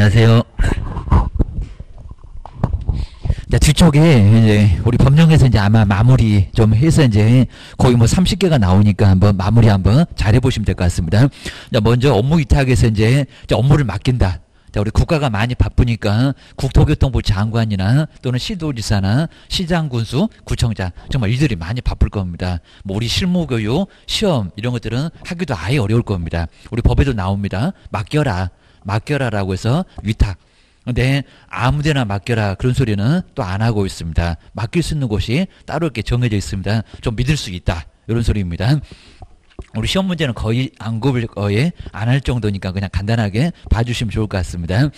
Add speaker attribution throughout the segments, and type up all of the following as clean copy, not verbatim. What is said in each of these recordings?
Speaker 1: 안녕하세요. 뒤쪽에 이제 우리 법령에서 이제 아마 마무리 좀 해서 이제 거의 뭐 30개가 나오니까 한번 마무리 한번 잘 해보시면 될 것 같습니다. 먼저 업무 위탁에서 이제 업무를 맡긴다. 우리 국가가 많이 바쁘니까 국토교통부 장관이나 또는 시도지사나 시장군수, 구청장 정말 이들이 많이 바쁠 겁니다. 뭐 우리 실무교육, 시험 이런 것들은 하기도 아예 어려울 겁니다. 우리 법에도 나옵니다. 맡겨라라고 해서 위탁. 근데 아무데나 맡겨라 그런 소리는 또 안 하고 있습니다. 맡길 수 있는 곳이 따로 이렇게 정해져 있습니다. 좀 믿을 수 있다 이런 소리입니다. 우리 시험 문제는 거의 안급을 거의 안 할 정도니까 그냥 간단하게 봐주시면 좋을 것 같습니다.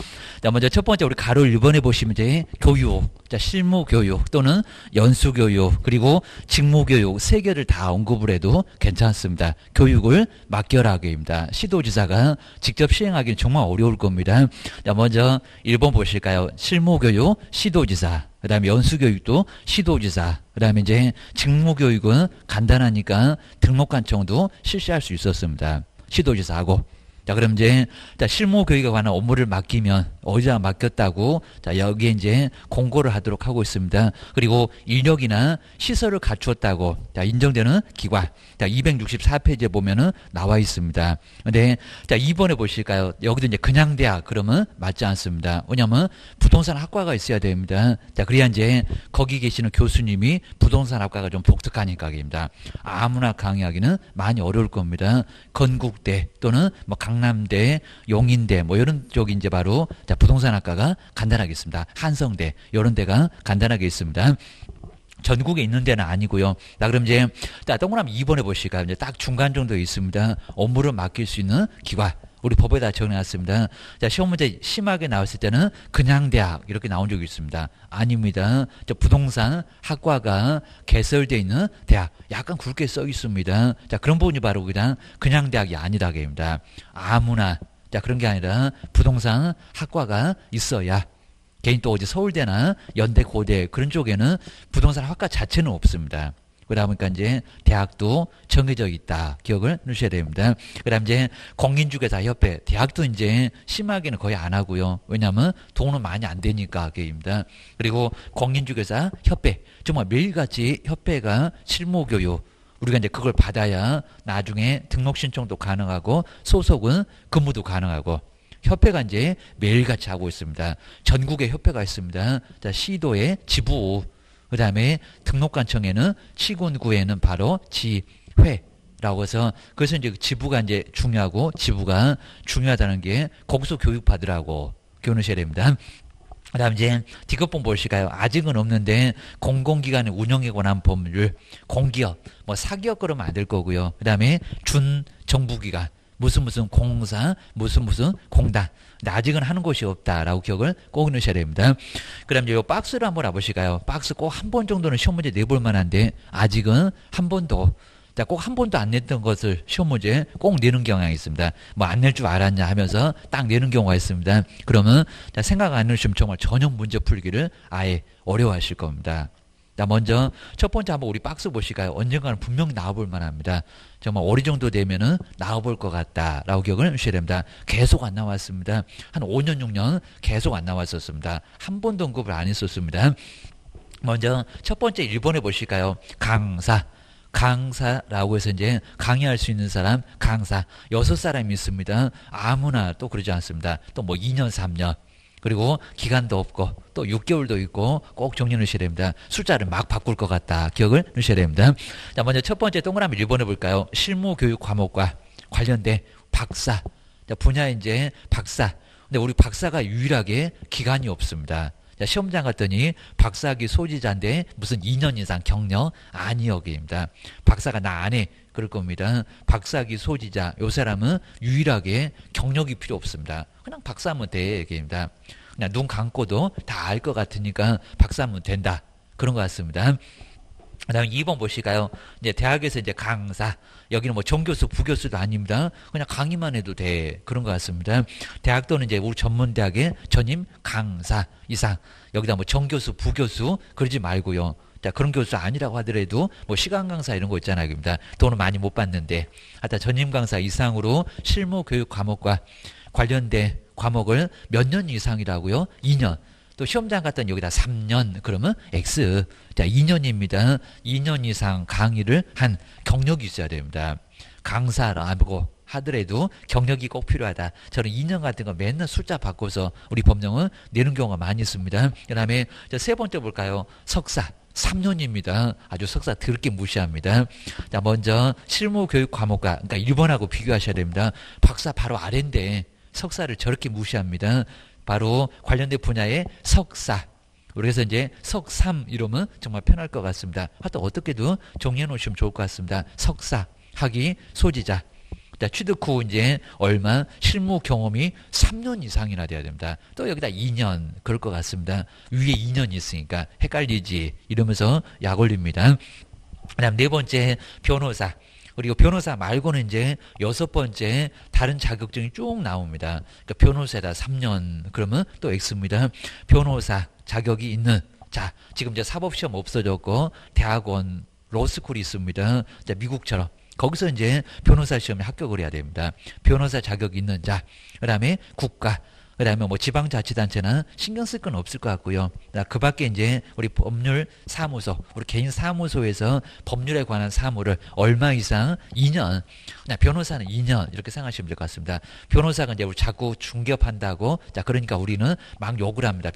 Speaker 1: 자, 먼저 첫 번째 우리 가로 1번에 보시면 이제 교육, 자, 실무교육 또는 연수교육 그리고 직무교육 세 개를 다 언급을 해도 괜찮습니다. 교육을 맡겨라기입니다. 시도지사가 직접 시행하기는 정말 어려울 겁니다. 자, 먼저 1번 보실까요? 실무교육 시도지사. 그 다음에 연수교육도 시도지사, 그 다음에 이제 직무교육은 간단하니까 등록관청도 실시할 수 있었습니다. 시도지사하고. 자, 그럼 이제, 실무교육에 관한 업무를 맡기면, 어디다 맡겼다고, 자, 여기에 이제 공고를 하도록 하고 있습니다. 그리고 인력이나 시설을 갖추었다고, 자, 인정되는 기관. 자, 264페이지에 보면은 나와 있습니다. 근데, 자, 2번에 보실까요? 여기도 이제 그냥 대학, 그러면 맞지 않습니다. 왜냐면 부동산 학과가 있어야 됩니다. 자, 그래야 이제 거기 계시는 교수님이 부동산 학과가 좀 독특하니까입니다. 아무나 강의하기는 많이 어려울 겁니다. 건국대 또는 뭐 강남대, 용인대 뭐 이런 쪽이 이제 바로 자, 부동산 학과가 간단하게 있습니다. 한성대 이런 데가 간단하게 있습니다. 전국에 있는 데는 아니고요. 자, 그럼 이제 동그라미 2번에 보실까요? 이제 딱 중간 정도 있습니다. 업무를 맡길 수 있는 기관. 우리 법에다 정해놨습니다. 자, 시험 문제 심하게 나왔을 때는 그냥 대학 이렇게 나온 적이 있습니다. 아닙니다. 저 부동산 학과가 개설되어 있는 대학 약간 굵게 써 있습니다. 자, 그런 부분이 바로 그냥 대학이 아니다입니다. 아무나 자 그런 게 아니라 부동산 학과가 있어야. 개인 또 어디 서울대나 연대, 고대 그런 쪽에는 부동산 학과 자체는 없습니다. 그러다 보니까 이제 대학도 정해져 있다. 기억을 넣으셔야 됩니다. 그 다음 이제 공인중개사협회. 대학도 이제 심하게는 거의 안 하고요. 왜냐하면 돈은 많이 안 되니까. 그입니다. 그리고 공인중개사협회. 정말 매일같이 협회가 실무교육. 우리가 이제 그걸 받아야 나중에 등록 신청도 가능하고 소속은 근무도 가능하고. 협회가 이제 매일같이 하고 있습니다. 전국에 협회가 있습니다. 자, 시도의 지부. 그 다음에 등록관청에는 시군구에는 바로 지회라고 해서 그래서 이제 지부가 이제 중요하고 지부가 중요하다는 게 거기서 교육받으라고 교훈하셔야 됩니다. 그 다음 이제 D급본 보실까요? 아직은 없는데 공공기관의 운영에 관한 법률, 공기업, 뭐 사기업 그러면 안 될 거고요. 그 다음에 준정부기관. 무슨 공사, 무슨 공단. 근데 아직은 하는 곳이 없다라고 기억을 꼭 넣으셔야 됩니다. 그 다음 이제 요 박스를 한번 와보실까요? 박스 꼭 한 번 정도는 시험 문제 내볼 만한데 아직은 한 번도 자, 꼭 한 번도 안 냈던 것을 시험 문제 꼭 내는 경향이 있습니다. 뭐 안 낼 줄 알았냐 하면서 딱 내는 경우가 있습니다. 그러면 자, 생각 안 넣으시면 정말 전형 문제 풀기를 아예 어려워하실 겁니다. 자, 먼저 첫 번째 한번 우리 박스 보실까요? 언젠가는 분명히 나와볼 만합니다. 정말 어리 정도 되면은 나와볼 것 같다라고 기억을 하셔야 됩니다. 계속 안 나왔습니다. 한 5년, 6년 계속 안 나왔었습니다. 한 번도 언급을 안 했었습니다. 먼저 첫 번째 1번에 보실까요? 강사라고 해서 이제 강의할 수 있는 사람, 강사. 6사람이 있습니다. 아무나 또 그러지 않습니다. 또 뭐 2년, 3년. 그리고 기간도 없고 또 6개월도 있고 꼭 정리 넣으셔야 됩니다. 숫자를 막 바꿀 것 같다. 기억을 넣으셔야 됩니다. 자, 먼저 첫 번째 동그라미 1번에 볼까요? 실무교육 과목과 관련된 박사. 자, 분야 이제 박사. 근데 우리 박사가 유일하게 기간이 없습니다. 자, 시험장 갔더니 박사학위 소지자인데 무슨 2년 이상 경력 아니여기입니다. 박사가 나 안 해. 그럴 겁니다. 박사학위 소지자. 요 사람은 유일하게 경력이 필요 없습니다. 그냥 박사하면 돼. 얘기입니다. 그냥 눈 감고도 다 알 것 같으니까 박사하면 된다. 그런 것 같습니다. 그 다음에 2번 보실까요? 이제 대학에서 이제 강사. 여기는 뭐 정교수, 부교수도 아닙니다. 그냥 강의만 해도 돼. 그런 것 같습니다. 대학 또는 이제 우리 전문대학의 전임 강사 이상. 여기다 뭐 정교수, 부교수 그러지 말고요. 자, 그런 교수 아니라고 하더라도 뭐 시간 강사 이런 거 있잖아요. 그러니까 돈은 많이 못 받는데 하여튼 전임 강사 이상으로 실무 교육 과목과 관련된 과목을 몇 년 이상이라고요? 2년. 또 시험장 갔더니 여기다 3년. 그러면 X. 자, 2년입니다. 2년 이상 강의를 한 경력이 있어야 됩니다. 강사라고 하더라도 경력이 꼭 필요하다. 저는 2년 같은 거 맨날 숫자 바꿔서 우리 법령은 내는 경우가 많이 있습니다. 그 다음에 세 번째 볼까요? 석사. 3년입니다. 아주 석사 더럽게 무시합니다. 자, 먼저 실무교육 과목과, 그러니까 1번하고 비교하셔야 됩니다. 박사 바로 아래인데 석사를 저렇게 무시합니다. 바로 관련된 분야의 석사. 그래서 이제 석삼 이러면 정말 편할 것 같습니다. 하여튼 어떻게든 정리해 놓으시면 좋을 것 같습니다. 석사, 학위, 소지자. 자, 취득 후 이제 얼마 실무 경험이 3년 이상이나 돼야 됩니다. 또 여기다 2년 그럴 것 같습니다. 위에 2년이 있으니까 헷갈리지 이러면서 약 올립니다. 그다음 네 번째 변호사. 그리고 변호사 말고는 이제 여섯 번째 다른 자격증이 쭉 나옵니다. 그러니까 변호사다 3년 그러면 또 X입니다. 변호사 자격이 있는 자 지금 이제 사법시험 없어졌고 대학원 로스쿨이 있습니다. 자 미국처럼 거기서 이제 변호사 시험에 합격을 해야 됩니다. 변호사 자격 있는 자, 그 다음에 국가, 그 다음에 뭐 지방자치단체는 신경 쓸 건 없을 것 같고요. 그 밖에 이제 우리 법률 사무소, 우리 개인 사무소에서 법률에 관한 사무를 얼마 이상 2년, 변호사는 2년 이렇게 생각하시면 될 것 같습니다. 변호사가 이제 우리 자꾸 중개업한다고, 자 그러니까 우리는 막 욕을 합니다.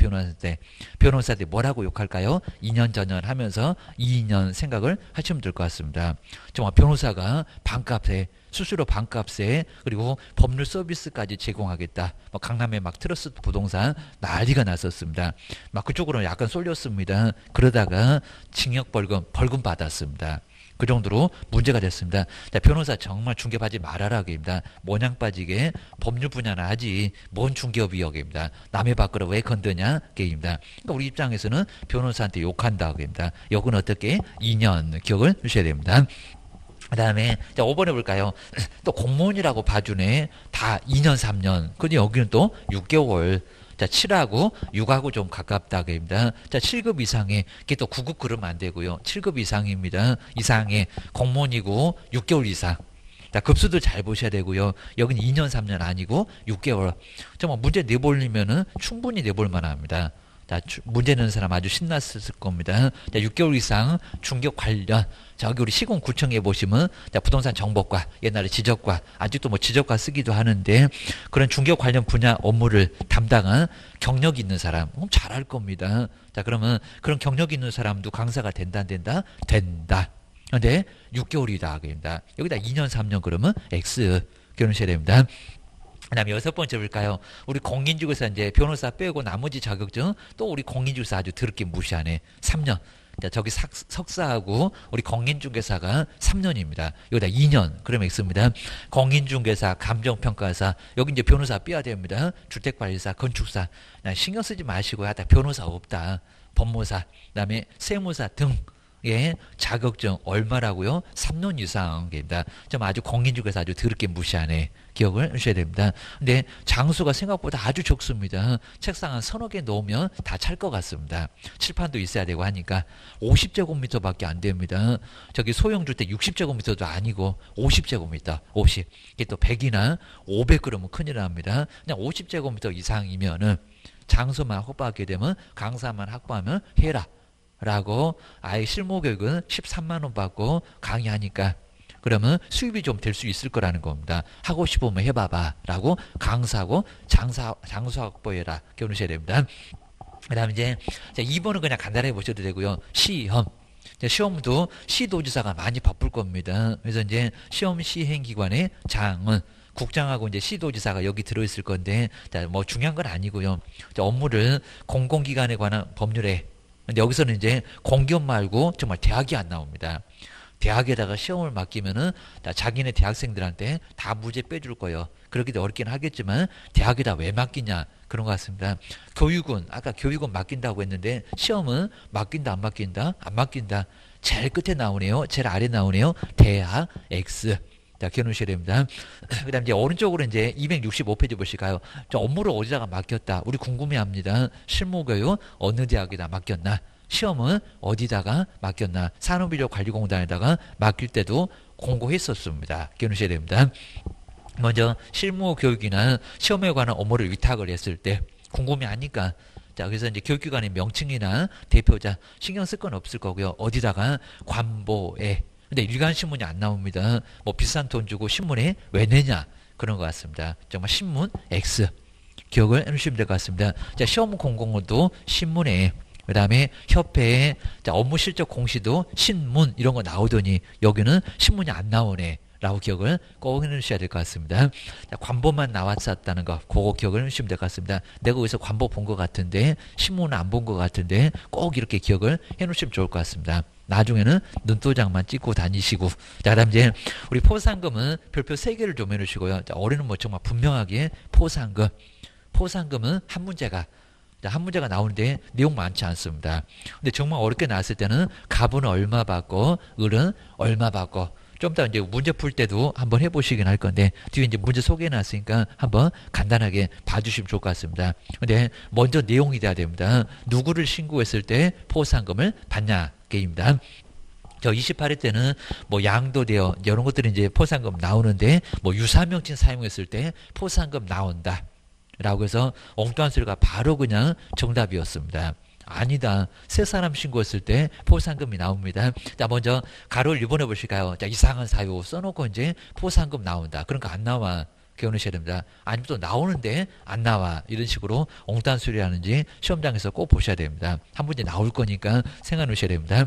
Speaker 1: 변호사한테 뭐라고 욕할까요? 2년 전년 하면서 2년 생각을 하시면 될 것 같습니다. 정말 변호사가 반값에 수수료 반값에 그리고 법률 서비스까지 제공하겠다. 뭐 강남에 막 트러스 부동산 난리가 났었습니다. 막 그쪽으로 약간 쏠렸습니다. 그러다가 징역 벌금 받았습니다. 그 정도로 문제가 됐습니다. 자, 변호사 정말 중개하지 말아라 게입니다. 모냥 빠지게 법률 분야나 하지 뭔 중개업이 여기입니다. 남의 밖으로 왜 건드냐 게입니다. 그러니까 우리 입장에서는 변호사한테 욕한다 게입니다. 욕은 어떻게 2년 기억을 주셔야 됩니다. 그 다음에 5번에 볼까요? 또 공무원이라고 봐주네. 다 2년 3년. 근데 여기는 또 6개월. 자 7하고 6하고 좀 가깝다 그입니다. 자 7급 이상에 이게 또 9급 그러면 안 되고요. 7급 이상입니다. 이상의 공무원이고 6개월 이상. 자 급수도 잘 보셔야 되고요. 여기는 2년 3년 아니고 6개월. 정말 문제 내보려면은 충분히 내볼 만합니다. 자, 문제 내는 사람 아주 신났을 겁니다. 자, 6개월 이상 중개업 관련. 자, 여기 우리 시공구청에 보시면, 자, 부동산 정보과, 옛날에 지적과, 아직도 뭐 지적과 쓰기도 하는데, 그런 중개업 관련 분야 업무를 담당한 경력이 있는 사람, 잘할 겁니다. 자, 그러면 그런 경력이 있는 사람도 강사가 된다, 안 된다? 된다. 근데 6개월이다. 그럽니다. 여기다 2년, 3년 그러면 X. 결혼하셔야 됩니다. 그 다음에 여섯 번째 볼까요? 우리 공인중개사 이제 변호사 빼고 나머지 자격증 또 우리 공인중개사 아주 더럽게 무시하네. 3년. 자, 저기 석사하고 우리 공인중개사가 3년입니다. 여기다 2년. 그러면 X입니다. 공인중개사, 감정평가사. 여기 이제 변호사 빼야 됩니다. 주택관리사, 건축사. 신경 쓰지 마시고 하다 변호사 없다. 법무사, 그 다음에 세무사 등. 예, 자격증 얼마라고요? 3년 이상입니다. 좀 아주 공인중개사 아주 더럽게 무시하네. 기억을 하셔야 됩니다. 근데 장수가 생각보다 아주 적습니다. 책상 한 서너 개 놓으면 다 찰 것 같습니다. 칠판도 있어야 되고 하니까 50제곱미터밖에 안 됩니다. 저기 소형주택 60제곱미터도 아니고 50제곱미터, 50. 이게 또 100이나 500 그러면 큰일 납니다. 그냥 50제곱미터 이상이면은 장수만 확보하게 되면 강사만 확보하면 해라. 라고 아예 실무교육은 13만 원 받고 강의하니까 그러면 수입이 좀 될 수 있을 거라는 겁니다. 하고 싶으면 해봐봐 라고 강사하고 장수 확보해라 겨누셔야 됩니다. 그 다음에 이제 2번은 그냥 간단하게 보셔도 되고요. 시험. 시험도 시도지사가 많이 바쁠 겁니다. 그래서 이제 시험 시행기관의 장은 국장하고 이제 시도지사가 여기 들어있을 건데, 자, 뭐 중요한 건 아니고요. 업무를 공공기관에 관한 법률에 근데 여기서는 이제 공기업 말고 정말 대학이 안 나옵니다. 대학에다가 시험을 맡기면은 자기네 대학생들한테 다 무죄 빼줄 거예요. 그렇기도 어렵긴 하겠지만 대학에다 왜 맡기냐 그런 것 같습니다. 교육은 아까 교육은 맡긴다고 했는데 시험은 맡긴다 안 맡긴다? 안 맡긴다. 제일 끝에 나오네요. 제일 아래 나오네요. 대학 X. 자, 기억하셔야 됩니다. 그 다음 이제 오른쪽으로 이제 265페이지 보실까요? 저 업무를 어디다가 맡겼다. 우리 궁금해 합니다. 실무교육 어느 대학에다 맡겼나? 시험은 어디다가 맡겼나? 산업인력관리공단에다가 맡길 때도 공고했었습니다. 기억하셔야 됩니다. 먼저 실무 교육이나 시험에 관한 업무를 위탁을 했을 때 궁금해하니까 자 그래서 이제 교육기관의 명칭이나 대표자 신경 쓸 건 없을 거고요. 어디다가 관보에 근데 일간 신문이 안 나옵니다. 뭐 비싼 돈 주고 신문에 왜 내냐 그런 것 같습니다. 정말 신문 X 기억을 해주시면 될 것 같습니다. 자 시험 공고도 신문에 그 다음에 협회에 자 업무 실적 공시도 신문 이런 거 나오더니 여기는 신문이 안 나오네. 라고 기억을 꼭 해주셔야 될 것 같습니다. 자, 관보만 나왔었다는 거, 그거 기억을 해주시면 될 것 같습니다. 내가 여기서 관보 본 것 같은데, 신문은 안 본 것 같은데, 꼭 이렇게 기억을 해놓으시면 좋을 것 같습니다. 나중에는 눈도장만 찍고 다니시고. 자, 그 다음 이제, 우리 포상금은 별표 3개를 좀 해놓으시고요. 자, 올해는 뭐 정말 분명하게 포상금. 포상금은 한 문제가, 자, 한 문제가 나오는데 내용 많지 않습니다. 근데 정말 어렵게 나왔을 때는 갑은 얼마 받고, 을은 얼마 받고, 좀 더 이제 문제 풀 때도 한번 해보시긴 할 건데 뒤에 이제 문제 소개해놨으니까 한번 간단하게 봐주시면 좋을 것 같습니다. 근데 먼저 내용이 돼야 됩니다. 누구를 신고했을 때 포상금을 받냐 게임입니다. 저 28회 때는 뭐 양도되어 이런 것들이 이제 포상금 나오는데 뭐 유사명칭 사용했을 때 포상금 나온다. 라고 해서 엉뚱한 소리가 바로 그냥 정답이었습니다. 아니다. 세 사람 신고했을 때 포상금이 나옵니다. 자, 먼저 가로를 1번 해보실까요? 자, 이상한 사유 써놓고 이제 포상금 나온다. 그러니까 안 나와. 기억하셔야 됩니다. 아니면 또 나오는데 안 나와. 이런 식으로 엉뚱한 소리 하는지 시험장에서 꼭 보셔야 됩니다. 한 문제 나올 거니까 생각해 놓으셔야 됩니다.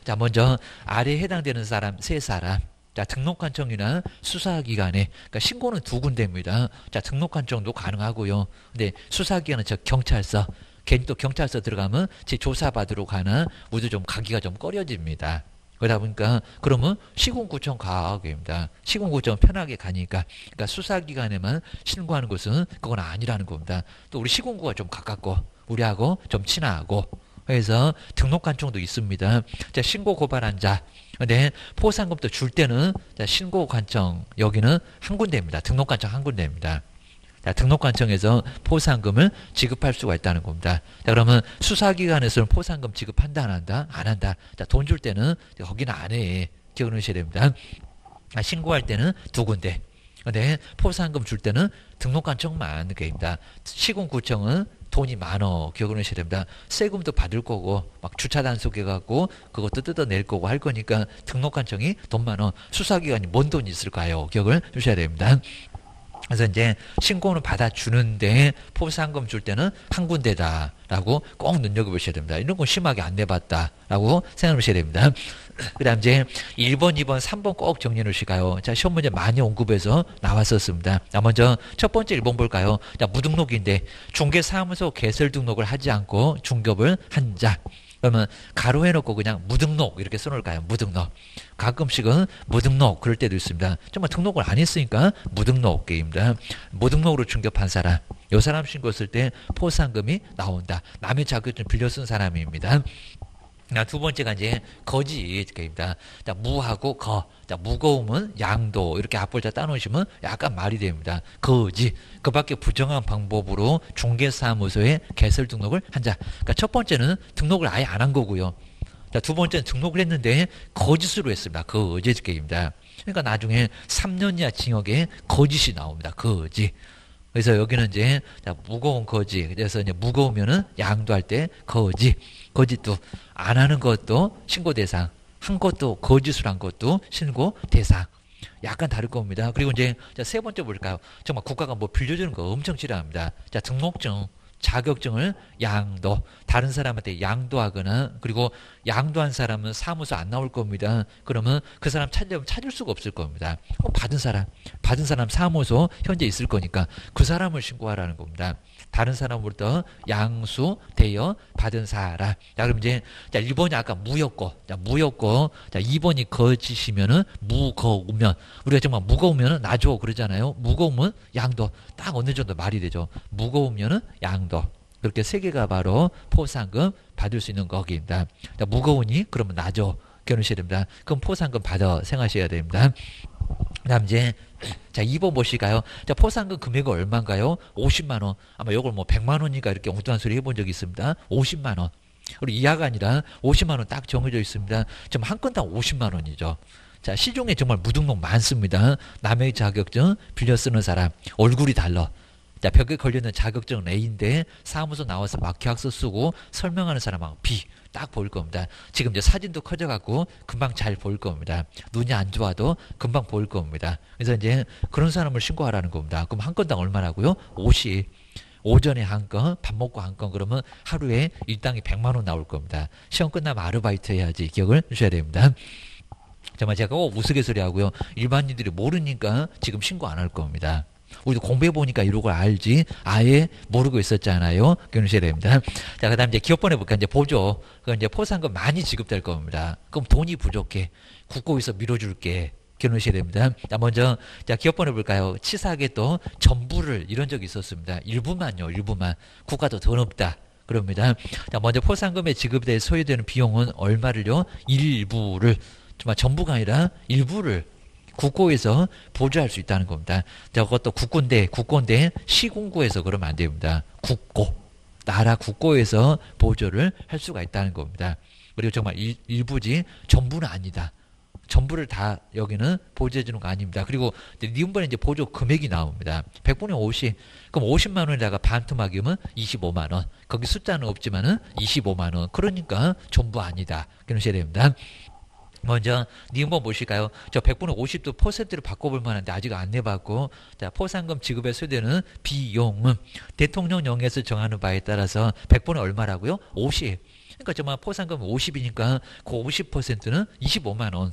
Speaker 1: 자, 먼저 아래에 해당되는 사람 세 사람. 자, 등록관청이나 수사기관에, 그러니까 신고는 두 군데입니다. 자, 등록관청도 가능하고요. 근데 수사기관은 저 경찰서, 괜히 또 경찰서 들어가면 제 조사받으러 가나 우리도 좀 가기가 좀 꺼려집니다. 그러다 보니까 그러면 시군구청 가입니다. 시군구청 편하게 가니까 그러니까 수사기관에만 신고하는 것은 그건 아니라는 겁니다. 또 우리 시군구가 좀 가깝고 우리하고 좀 친하고 그래서 등록관청도 있습니다. 자, 신고 고발한 자. 근데 포상금도 줄 때는 자, 신고관청 여기는 한 군데입니다. 등록관청 한 군데입니다. 자, 등록관청에서 포상금을 지급할 수가 있다는 겁니다. 자, 그러면 수사기관에서는 포상금 지급한다, 안 한다? 안 한다. 자, 돈 줄 때는 거기는 안 해. 기억하셔야 됩니다. 아, 신고할 때는 두 군데. 근데 포상금 줄 때는 등록관청만 그입니다. 시군구청은 돈이 많어. 기억을 하셔야 됩니다. 세금도 받을 거고 막 주차 단속해 갖고 그것도 뜯어낼 거고 할 거니까 등록관청이 돈 많어. 수사기관이 뭔 돈이 있을까요? 기억을 하셔야 됩니다. 그래서 이제 신고는 받아주는데 포상금 줄 때는 한 군데다라고 꼭 눈여겨보셔야 됩니다. 이런 거 심하게 안 내봤다라고 생각하셔야 됩니다. 그 다음 이제 1번, 2번, 3번 꼭 정리해 놓으실까요? 자, 시험 문제 많이 언급해서 나왔었습니다. 자, 먼저 첫 번째 1번 볼까요? 자, 무등록인데 중개사무소 개설 등록을 하지 않고 중개업을 한 자. 그러면 가로 해놓고 그냥 무등록 이렇게 써놓을까요? 무등록. 가끔씩은 무등록 그럴 때도 있습니다. 정말 등록을 안 했으니까 무등록 게임입니다. 무등록으로 중개업한 사람. 이 사람 신고했을 때 포상금이 나온다. 남의 자격증 빌려 쓴 사람입니다. 두 번째가 이제 거짓입니다. 자, 무하고 거. 자, 무거움은 양도. 이렇게 앞글자 따놓으시면 약간 말이 됩니다. 거짓. 그 밖에 부정한 방법으로 중개사무소에 개설 등록을 한 자. 그러니까 첫 번째는 등록을 아예 안 한 거고요. 자, 두 번째는 등록을 했는데 거짓으로 했습니다. 거짓입니다. 그러니까 나중에 3년 이하 징역에 거짓이 나옵니다. 거짓. 그래서 여기는 이제 자, 무거운 거짓. 그래서 이제 무거우면은 양도할 때 거짓. 거짓도 안 하는 것도 신고 대상, 한 것도 거짓을 한 것도 신고 대상. 약간 다를 겁니다. 그리고 이제 자, 세 번째 볼까요? 정말 국가가 뭐 빌려주는 거 엄청 싫어합니다. 자, 등록증, 자격증을 양도, 다른 사람한테 양도하거나 그리고 양도한 사람은 사무소 안 나올 겁니다. 그러면 그 사람 찾으려면 찾을 수가 없을 겁니다. 받은 사람 사무소 현재 있을 거니까 그 사람을 신고하라는 겁니다. 다른 사람으로부터 양수되어 받은 사람. 자, 그럼 이제 자, 1번이 아까 무였고, 자, 무였고, 자, 2번이 거짓이면은 무거우면 우리가 정말 무거우면은 나줘 그러잖아요. 무거우면 양도. 딱 어느 정도 말이 되죠. 무거우면은 양도. 그렇게 세 개가 바로 포상금 받을 수 있는 거기입니다. 자, 무거우니 그러면 나줘. 겨누셔야 됩니다. 그럼 포상금 받아 생각하셔야 됩니다. 그다음 이제 자 2번 보실까요? 자, 포상금 금액은 얼마인가요? 50만 원. 아마 이걸 뭐 100만 원이니까 이렇게 엉뚱한 소리 해본 적이 있습니다. 50만 원. 그리고 이하가 아니라 50만 원 딱 정해져 있습니다. 지금 한 건당 50만 원이죠. 자, 시중에 정말 무등록 많습니다. 남의 자격증 빌려 쓰는 사람 얼굴이 달라. 자, 벽에 걸려있는 자격증은 A인데 사무소 나와서 막 계약서 쓰고 설명하는 사람하고 B 딱 보일 겁니다. 지금 이제 사진도 커져갖고 금방 잘 보일 겁니다. 눈이 안 좋아도 금방 보일 겁니다. 그래서 이제 그런 사람을 신고하라는 겁니다. 그럼 한 건당 얼마라고요? 50. 오전에 한 건, 밥 먹고 한 건, 그러면 하루에 일당이 100만 원 나올 겁니다. 시험 끝나면 아르바이트 해야지 기억을 주셔야 됩니다. 정말 제가 꼭 우스갯소리 하고요. 일반인들이 모르니까 지금 신고 안 할 겁니다. 우리도 공부해보니까 이런 걸 알지 아예 모르고 있었잖아요. 기억하셔야 됩니다. 자, 그 다음 이제 기업번 해볼까? 이제 보조. 그건 이제 포상금 많이 지급될 겁니다. 그럼 돈이 부족해. 국고에서 밀어줄게. 기억하셔야 됩니다. 자, 먼저, 자, 기업번 해볼까요? 치사하게 또 전부를 이런 적이 있었습니다. 일부만요, 일부만. 국가도 돈 없다. 그럽니다. 자, 먼저 포상금에 지급에 소요되는 비용은 얼마를요? 일부를, 정말 전부가 아니라 일부를 국고에서 보조할 수 있다는 겁니다. 자, 그것도 국고인데 시군구에서 그러면 안 됩니다. 국고, 나라 국고에서 보조를 할 수가 있다는 겁니다. 그리고 정말 일부지 전부는 아니다. 전부를 다 여기는 보조해 주는 거 아닙니다. 그리고 니은번에 이제 보조 금액이 나옵니다. 100분의 50. 그럼 50만 원에다가 반토막이면 25만 원. 거기 숫자는 없지만은 25만 원. 그러니까 전부 아니다. 그러셔야 됩니다. 먼저 니은번 보실까요? 저 100분의 50도 퍼센트로 바꿔볼 만한데 아직 안 내봤고, 자, 포상금 지급에 소요되는 비용은 대통령령에서 정하는 바에 따라서 100분의 얼마라고요? 50. 그러니까 정말 포상금 50이니까 그 50%는 25만 원.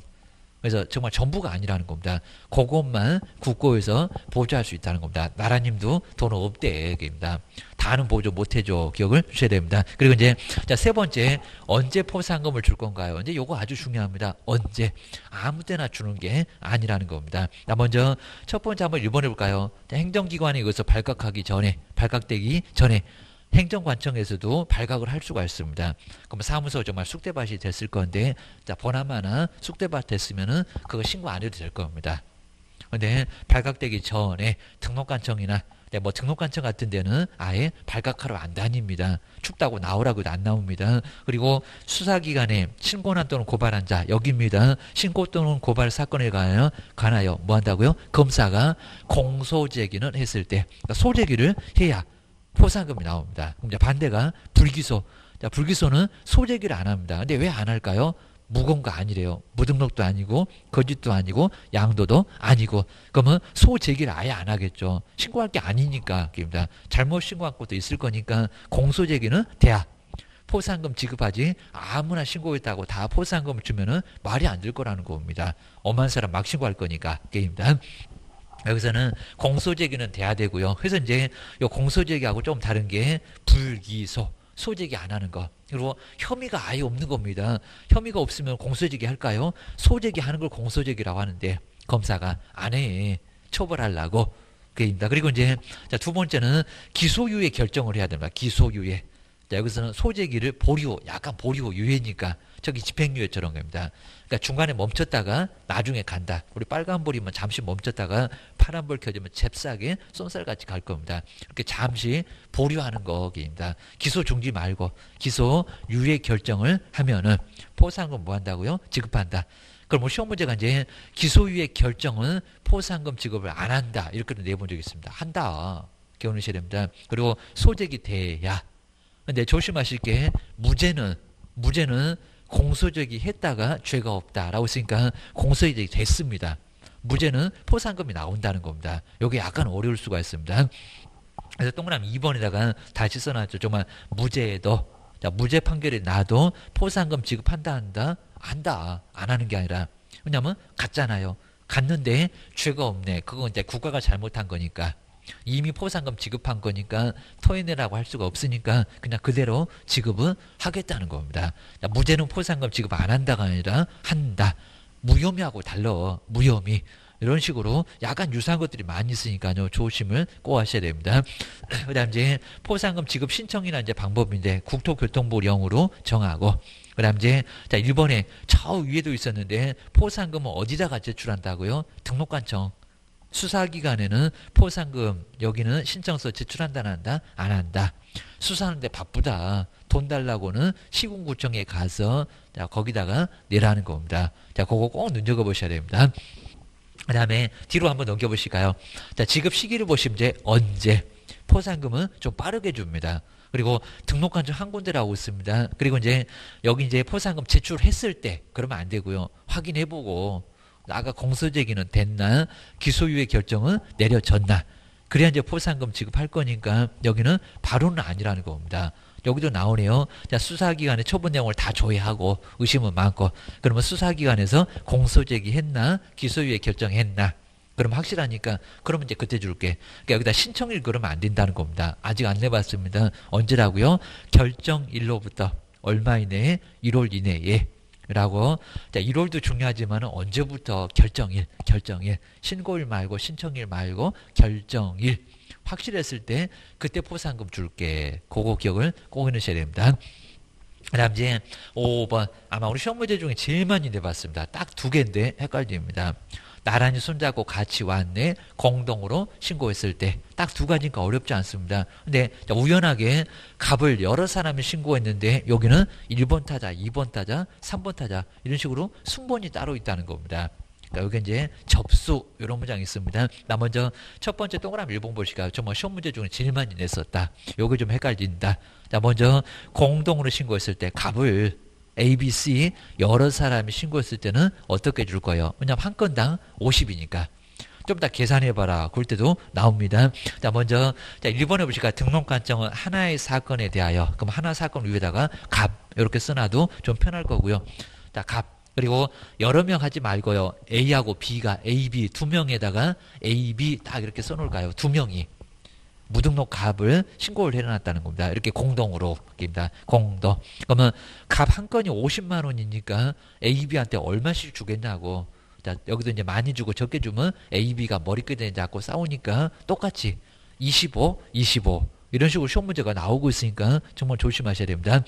Speaker 1: 그래서 정말 전부가 아니라는 겁니다. 그것만 국고에서 보조할 수 있다는 겁니다. 나라님도 돈 없대 얘기입니다. 다는 보조 못해줘. 기억을 주셔야 됩니다. 그리고 이제 자, 세 번째, 언제 포상금을 줄 건가요? 이제 요거 아주 중요합니다. 언제? 아무 때나 주는 게 아니라는 겁니다. 자, 먼저 첫 번째 한번 1번 해볼까요? 자, 행정기관에 의해서 발각되기 전에 행정관청에서도 발각을 할 수가 있습니다. 그럼 사무소 정말 쑥대밭이 됐을 건데, 자, 보나마나 쑥대밭 됐으면은 그거 신고 안 해도 될 겁니다. 근데 발각되기 전에 등록관청이나 뭐 등록관청 같은 데는 아예 발각하러 안 다닙니다. 춥다고 나오라고 해도 안 나옵니다. 그리고 수사기관에 신고한 또는 고발한 자 여기입니다. 신고 또는 고발 사건에 관하여 뭐 한다고요? 검사가 공소제기는 했을 때, 그러니까 소제기를 해야 포상금이 나옵니다. 그럼 이제 반대가 불기소. 자, 불기소는 소제기를 안 합니다. 근데 왜 안 할까요? 무거운 거 아니래요. 무등록도 아니고 거짓도 아니고 양도도 아니고. 그러면 소제기를 아예 안 하겠죠. 신고할 게 아니니까. 입니다. 잘못 신고한 것도 있을 거니까 공소제기는 돼야 포상금 지급하지. 아무나 신고했다고 다 포상금을 주면은 말이 안 될 거라는 겁니다. 엄한 사람 막 신고할 거니까. 게임다. 여기서는 공소제기는 돼야 되고요. 그래서 이제 요 공소제기하고 좀 다른 게 불기소, 소제기 안 하는 거. 그리고 혐의가 아예 없는 겁니다. 혐의가 없으면 공소제기 할까요? 소제기 하는 걸 공소제기라고 하는데 검사가 안 해. 처벌하려고. 그게입니다. 그리고 이제 자, 두 번째는 기소유예 결정을 해야 됩니다. 기소유예. 자, 여기서는 소제기를 보류, 약간 보류 유예니까 저기 집행유예처럼 겁니다. 그러니까 중간에 멈췄다가 나중에 간다. 우리 빨간불이면 잠시 멈췄다가 파란불 켜지면 잽싸게 쏜살같이 갈 겁니다. 이렇게 잠시 보류하는 거기입니다. 기소 중지 말고 기소 유예 결정을 하면은 포상금 뭐 한다고요? 지급한다. 그럼 뭐 시험 문제가 이제 기소유예 결정은 포상금 지급을 안 한다. 이렇게 내본 적이 있습니다. 한다. 기억하셔야 됩니다. 그리고 소제기 돼야. 근데 조심하실 게 무죄는 공소제기 했다가 죄가 없다라고 했으니까 공소제기 됐습니다. 무죄는 포상금이 나온다는 겁니다. 이게 약간 어려울 수가 있습니다. 그래서 동그라미 2번에다가 다시 써놨죠. 정말 무죄에도, 자, 무죄 판결이 나도 포상금 지급한다 한다 안 하는 게 아니라, 왜냐면 갔잖아요. 갔는데 죄가 없네. 그건 이제 국가가 잘못한 거니까. 이미 포상금 지급한 거니까 토해내라고 할 수가 없으니까 그냥 그대로 지급은 하겠다는 겁니다. 무죄는 포상금 지급 안 한다가 아니라 한다. 무혐의하고 달라. 무혐의. 이런 식으로 약간 유사한 것들이 많이 있으니까요. 조심을 꼭 하셔야 됩니다. 그 다음 이제 포상금 지급 신청이나 이제 방법인데 국토교통부령으로 정하고, 그 다음 이제 자 1번에 저 위에도 있었는데 포상금은 어디다가 제출한다고요? 등록관청. 수사기관에는 포상금 여기는 신청서 제출한다 안 한다? 안 한다. 수사하는데 바쁘다. 돈 달라고는 시군구청에 가서 자, 거기다가 내라는 겁니다. 자, 그거 꼭 눈여겨 보셔야 됩니다. 그 다음에 뒤로 한번 넘겨보실까요? 자, 지급 시기를 보시면 이제 언제 포상금은 좀 빠르게 줍니다. 그리고 등록한정 한 군데 나오고 있습니다. 그리고 이제 여기 이제 포상금 제출했을 때 그러면 안 되고요. 확인해보고 아까 공소제기는 됐나, 기소유예 결정은 내려졌나, 그래야 이제 포상금 지급할 거니까 여기는 바로는 아니라는 겁니다. 여기도 나오네요. 자, 수사기관에 처분 내용을 다 조회하고 의심은 많고, 그러면 수사기관에서 공소제기했나, 기소유예 결정했나, 그럼 확실하니까 그러면 이제 그때 줄게. 그러니까 여기다 신청일 그러면 안 된다는 겁니다. 아직 안 내봤습니다. 언제라고요? 결정일로부터 얼마 이내에? 1월 이내에 라고. 자, 1월도 중요하지만 언제부터? 결정일. 신고일 말고 신청일 말고 결정일. 확실했을 때 그때 포상금 줄게. 그거 기억을 꼭 해놓으셔야 됩니다. 그 다음 이제 5번. 아마 우리 시험 문제 중에 제일 많이 내봤습니다. 딱 2개인데 헷갈립니다. 나란히 손잡고 같이 왔네. 공동으로 신고했을 때. 딱 2가지니까 어렵지 않습니다. 근데 우연하게 갑을 여러 사람이 신고했는데 여기는 1번 타자, 2번 타자, 3번 타자 이런 식으로 순번이 따로 있다는 겁니다. 그러니까 여기 이제 접수 이런 문장이 있습니다. 나 먼저 첫 번째 동그라미 1번 보실까요? 정말 시험 문제 중에 제일 많이 냈었다. 요거 좀 헷갈린다. 자, 먼저 공동으로 신고했을 때 갑을 A, B, C 여러 사람이 신고했을 때는 어떻게 줄 거예요? 왜냐면 한 건당 50이니까. 좀 더 계산해봐라. 그럴 때도 나옵니다. 자, 먼저 자 1번에 보실까요? 등록관청은 하나의 사건에 대하여. 그럼 하나 사건 위에다가 갑 이렇게 써놔도 좀 편할 거고요. 자, 갑. 그리고 여러 명 하지 말고요. A하고 B가 A, B 2명에다가 A, B 딱 이렇게 써놓을까요? 2명이. 무등록 갑을 신고를 해놨다는 겁니다. 이렇게 공동으로. 공동. 그러면 갑 한 건이 50만 원이니까 A, B한테 얼마씩 주겠냐고. 자, 여기도 이제 많이 주고 적게 주면 A, B가 머리끄댕이 잡고 싸우니까 똑같이 25, 25 이런 식으로 시험 문제가 나오고 있으니까 정말 조심하셔야 됩니다.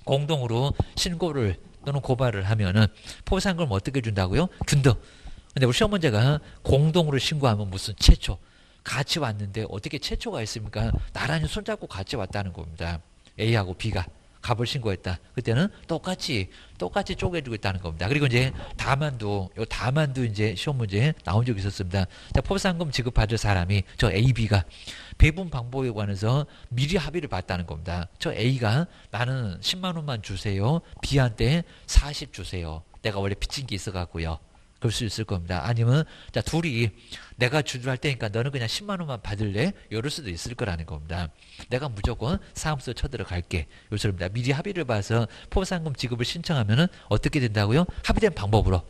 Speaker 1: 공동으로 신고를 또는 고발을 하면은 포상금을 어떻게 준다고요? 균등. 근데 우리 시험 문제가 공동으로 신고하면 무슨 최초. 같이 왔는데 어떻게 최초가 있습니까? 나란히 손잡고 같이 왔다는 겁니다. A하고 B가 갑을 신고했다. 그때는 똑같이 쪼개주고 있다는 겁니다. 그리고 이제 다만도 이제 시험 문제에 나온 적이 있었습니다. 자, 포상금 지급받을 사람이 저 A, B가 배분 방법에 관해서 미리 합의를 봤다는 겁니다. 저 A가 나는 10만 원만 주세요. B한테 40 주세요. 내가 원래 빚진 게 있어갖고요. 그럴 수 있을 겁니다. 아니면 자, 둘이 내가 주주할 테니까 너는 그냥 10만 원만 받을래? 이럴 수도 있을 거라는 겁니다. 내가 무조건 사무소 쳐들어갈게. 요소입니다. 미리 합의를 봐서 포상금 지급을 신청하면은 어떻게 된다고요? 합의된 방법으로.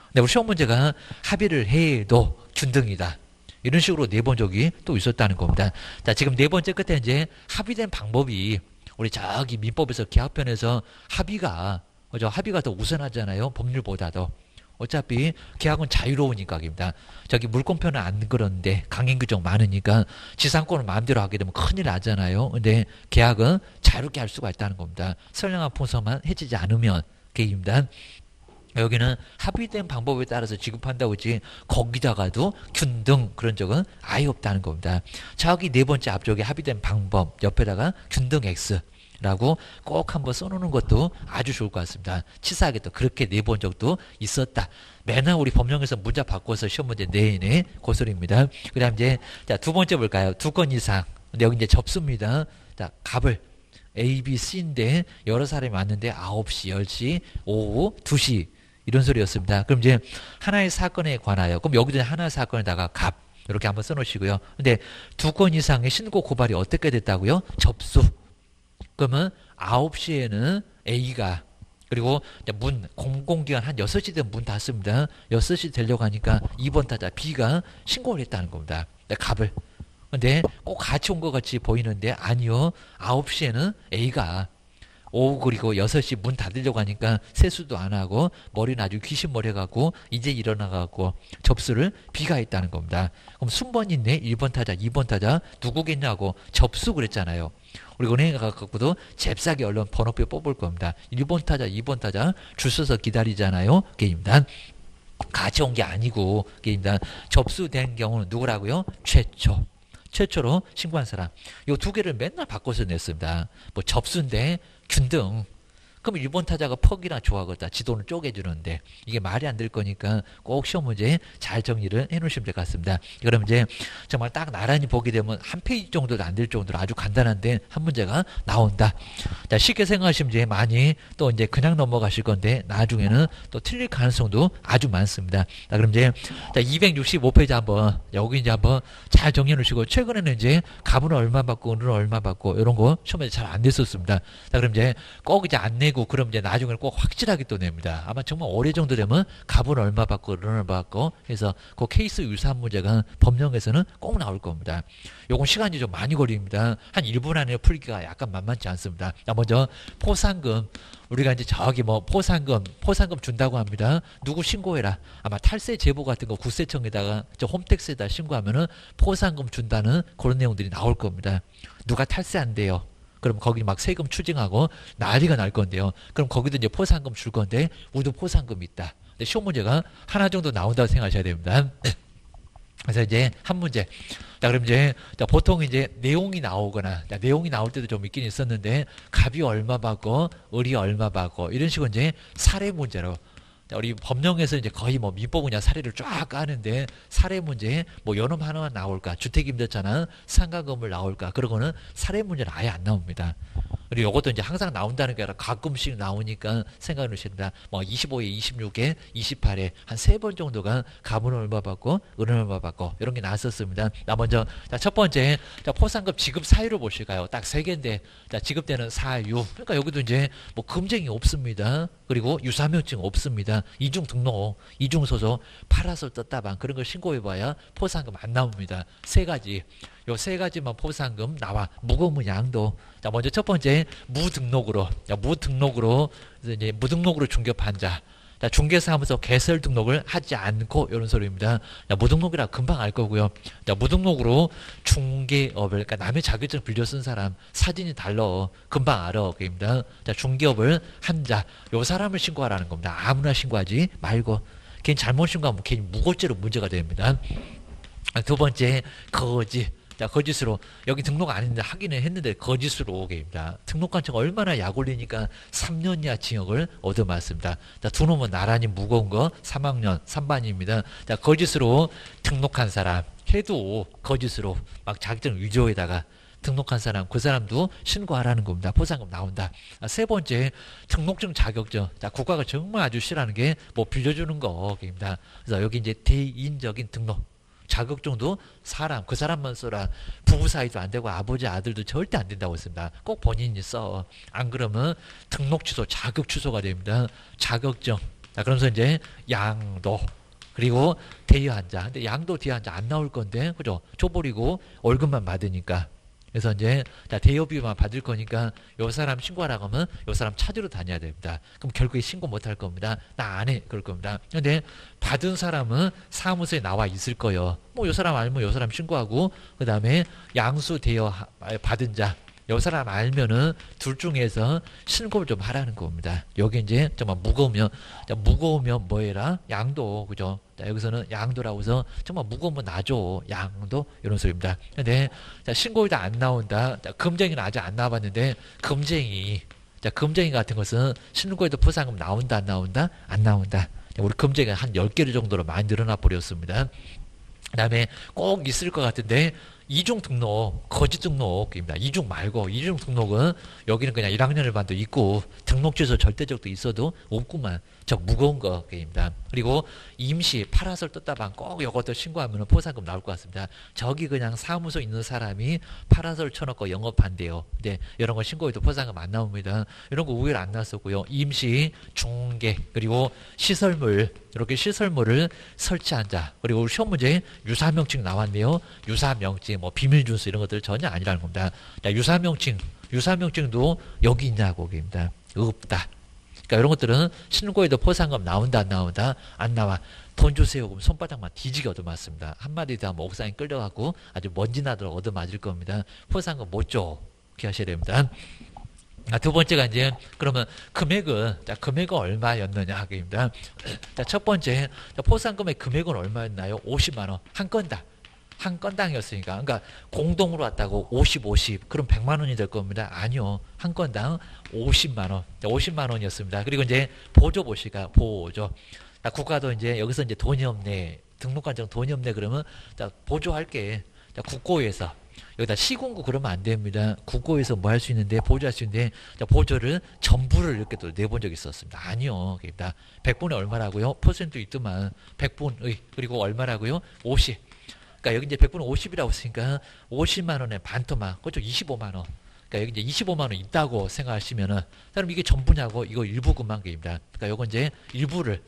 Speaker 1: 근데 우리 시험 문제가 합의를 해도 균등이다. 이런 식으로 내본 적이 또 있었다는 겁니다. 자, 지금 네 번째 끝에 이제 합의된 방법이 우리 저기 민법에서 계약편에서 합의가 더 우선하잖아요. 법률보다도. 어차피 계약은 자유로우니까입니다. 저기 물권표는 안 그런데 강행 규정 많으니까 지상권을 마음대로 하게 되면 큰일 나잖아요. 근데 계약은 자유롭게 할 수가 있다는 겁니다. 선량한 풍성만 해지지 않으면 게임입니다. 여기는 합의된 방법에 따라서 지급한다고 했지 거기다가도 균등 그런 적은 아예 없다는 겁니다. 저기 네 번째 앞쪽에 합의된 방법 옆에다가 균등 X 라고 꼭 한번 써놓는 것도 아주 좋을 것 같습니다. 치사하게 또 그렇게 내본 적도 있었다. 맨날 우리 법령에서 문자 바꿔서 시험 문제 내내 고소리입니다. 그 다음 이제 자, 두 번째 볼까요? 2건 이상. 근데 여기 이제 접수입니다. 자, 갑을 A, B, C인데 여러 사람이 왔는데 9시, 10시, 오후 2시 이런 소리였습니다. 그럼 이제 하나의 사건에 관하여 그럼 여기도 하나의 사건에다가 갑 이렇게 한번 써놓으시고요. 근데 2건 이상의 신고 고발이 어떻게 됐다고요? 접수. 그러면 9시에는 A가 그리고 공공기관 한 6시 되면 문 닫습니다. 6시 되려고 하니까 2번 타자 B가 신고를 했다는 겁니다. 갑을. 근데 꼭 같이 온 것 같이 보이는데 아니요. 9시에는 A가 오후 그리고 6시 문 닫으려고 하니까 세수도 안 하고 머리는 아주 귀신머리 해갖고 이제 일어나갖고 접수를 B가 했다는 겁니다. 그럼 순번이 있네. 1번 타자 2번 타자 누구겠냐고 접수 그랬잖아요. 우리 은행에 가갖고도 잽싸게 얼른 번호표 뽑을 겁니다. 1번 타자 2번 타자 줄 서서 기다리잖아요. 게임단 같이 온 게 아니고 게임단 접수된 경우는 누구라고요? 최초. 최초로 신고한 사람. 요 두 개를 맨날 바꿔서 냈습니다. 뭐 접수인데 균등. 그럼 일본 타자가 퍽이나 좋아하겠다. 지도는 쪼개주는데 이게 말이 안 될 거니까 꼭 시험 문제 잘 정리를 해놓으시면 될 것 같습니다. 그럼 이제 정말 딱 나란히 보게 되면 한 페이지 정도도 안 될 정도로 아주 간단한데 한 문제가 나온다. 자, 쉽게 생각하시면 이제 많이 또 이제 그냥 넘어가실 건데 나중에는 또 틀릴 가능성도 아주 많습니다. 자, 그럼 이제 자, 265페이지 한번 여기 이제 한번 잘 정리해 놓으시고 최근에는 이제 갑은 얼마 받고 은은 얼마 받고 이런 거 시험에 잘 안 됐었습니다. 자, 그럼 이제 꼭 이제 안 내고 그럼 이제 나중에는 꼭 확실하게 또 냅니다. 아마 정말 올해 정도 되면 갑은 얼마 받고 은은 얼마 받고 해서 그 케이스 유사한 문제가 법령에서는 꼭 나올 겁니다. 요건 시간이 좀 많이 걸립니다. 한 1분 안에 풀기가 약간 만만치 않습니다. 자, 먼저 포상금. 우리가 이제 저기 뭐 포상금 준다고 합니다. 누구 신고해라. 아마 탈세 제보 같은 거 국세청에다가 저 홈택스에다 신고하면은 포상금 준다는 그런 내용들이 나올 겁니다. 누가 탈세 안 돼요. 그럼 거기 막 세금 추징하고 난리가 날 건데요. 그럼 거기도 이제 포상금 줄 건데 우리도 포상금 있다. 근데 시험 문제가 하나 정도 나온다고 생각하셔야 됩니다. 그래서 이제 한 문제. 자, 그럼 이제 보통 이제 내용이 나오거나 내용이 나올 때도 좀 있긴 있었는데 갑이 얼마 받고 을이 얼마 받고 이런 식으로 이제 사례 문제로 우리 법령에서 이제 거의 뭐 민법 그냥 사례를 쫙 까는데 사례 문제에 뭐 연금 하나만 나올까 주택임대차나 상가건물 나올까 그러고는 사례 문제는 아예 안 나옵니다. 그리고 이것도 이제 항상 나온다는 게 아니라 가끔씩 나오니까 생각해 놓으십니다. 뭐 25에 26에 28에 한 3번 정도가 갑은 얼마 받고 을은 얼마 받고 이런 게 나왔었습니다. 나 먼저 첫 번째 포상금 지급 사유를 보실까요? 딱 3개인데 지급되는 사유. 그러니까 여기도 이제 뭐 금쟁이 없습니다. 그리고 유사명증 없습니다. 이중 등록, 이중 소속, 파라솔 떴다방 그런 걸 신고해봐야 포상금 안 나옵니다. 3가지. 요 3가지만 포상금 나와. 무거운 양도. 자, 먼저 첫 번째 무등록으로. 무등록으로 이제 무등록으로 중개한 자. 자, 중개사무소 개설 등록을 하지 않고 이런 소리입니다. 자, 무등록이라 금방 알 거고요. 자, 무등록으로 중개업을 그러니까 남의 자격증 빌려 쓴 사람 사진이 달라 금방 알아 그입니다. 자, 중개업을 한 자, 요 사람을 신고하라는 겁니다. 아무나 신고하지 말고 괜히 잘못 신고하면 괜히 무고죄로 문제가 됩니다. 두 번째 거짓. 자, 거짓으로 여기 등록 안 했는데 하기는 했는데 거짓으로 오게입니다. 등록한 척 얼마나 약 올리니까 3년 이하 징역을 얻어맞습니다. 자, 두 놈은 나란히 무거운 거 3학년 3반입니다. 자, 거짓으로 등록한 사람 해도 거짓으로 막 자격증 위조에다가 등록한 사람 그 사람도 신고하라는 겁니다. 포상금 나온다. 세 번째 등록증 자격증. 자, 국가가 정말 아주 싫어하는 게 뭐 빌려주는 거입니다. 그래서 여기 이제 대인적인 등록. 자격증도 사람, 그 사람만 써라. 부부 사이도 안 되고 아버지 아들도 절대 안 된다고 했습니다. 꼭 본인이 써. 안 그러면 등록 취소, 자격 취소가 됩니다. 자격증. 자, 그러면서 이제 양도. 그리고 대여한 자. 근데 양도 대여한 자 안 나올 건데, 그죠? 줘버리고 월급만 받으니까. 그래서 이제 대여비만 받을 거니까 요 사람 신고하라고 하면 요 사람 찾으러 다녀야 됩니다. 그럼 결국에 신고 못 할 겁니다. 나 안 해. 그럴 겁니다. 근데 받은 사람은 사무소에 나와 있을 거예요. 뭐 요 사람 알면 요 사람 신고하고 그 다음에 양수 대여 받은 자 요 사람 알면은 둘 중에서 신고를 좀 하라는 겁니다. 여기 이제 정말 무거우면 뭐 해라? 양도, 그죠? 자, 여기서는 양도라고 해서 정말 무거우면 놔줘. 양도 이런 소리입니다. 근데 자, 신고일도 안 나온다. 자, 금쟁이는 아직 안 나와봤는데 금쟁이. 자, 금쟁이 같은 것은 신고에도 포상금 나온다 안 나온다? 안 나온다. 우리 금쟁이가 한 10개를 정도로 많이 늘어나 버렸습니다. 그 다음에 꼭 있을 것 같은데 이중 등록, 거짓 등록입니다. 이중 말고 이중 등록은 여기는 그냥 1학년을 반도 있고 등록 취소 절대적도 있어도 없구만. 저 무거운 거입니다. 그리고 임시 파라솔 떴다방 꼭 이것도 신고하면 포상금 나올 것 같습니다. 저기 그냥 사무소 있는 사람이 파라솔 쳐놓고 영업한대요. 근데 이런 거 신고해도 포상금 안 나옵니다. 이런 거 의외로 안 나왔었고요. 임시, 중개, 그리고 시설물, 이렇게 시설물을 설치한 자. 그리고 우리 시험 문제에 유사명칭 나왔네요. 유사명칭, 뭐 비밀준수 이런 것들 전혀 아니라는 겁니다. 자, 유사명칭도 여기 있냐고 입니다. 없다. 그러니까 이런 것들은 신고에도 포상금 나온다 안 나온다? 안 나와. 돈 주세요. 그럼 손바닥만 뒤지게 얻어맞습니다. 한마디 더 하면 옥상에 끌려가고 아주 먼지 나도록 얻어맞을 겁니다. 포상금 못 줘. 그렇게 하셔야 됩니다. 두 번째가 이제 그러면 금액은 얼마였느냐 입니다. 자, 첫 번째 포상금의 금액은 얼마였나요? 50만 원 한 건다. 한 건당이었으니까. 그러니까 공동으로 왔다고 50, 50. 그럼 100만 원이 될 겁니다. 아니요. 한 건당 50만 원. 50만 원이었습니다. 그리고 이제 보조 보시가 보조. 자, 국가도 이제 여기서 이제 돈이 없네. 등록관청 돈이 없네. 그러면 자, 보조할게. 자, 국고에서 여기다 시군구 그러면 안 됩니다. 국고에서 뭐 할 수 있는데 보조할 수 있는데 자, 보조를 전부를 이렇게 또 내본 적이 있었습니다. 아니요. 그러니까 100분의 얼마라고요? 퍼센트 있더만 100분의 그리고 얼마라고요? 50. 그러니까 여기 이제 100분의 50이라고 했으니까 50만 원에 반토막. 그렇죠? 25만 원. 그러니까 여기 이제 25만 원 있다고 생각하시면은 그럼 이게 전부냐고 이거 일부금만 그입니다. 그러니까 요거 이제 일부를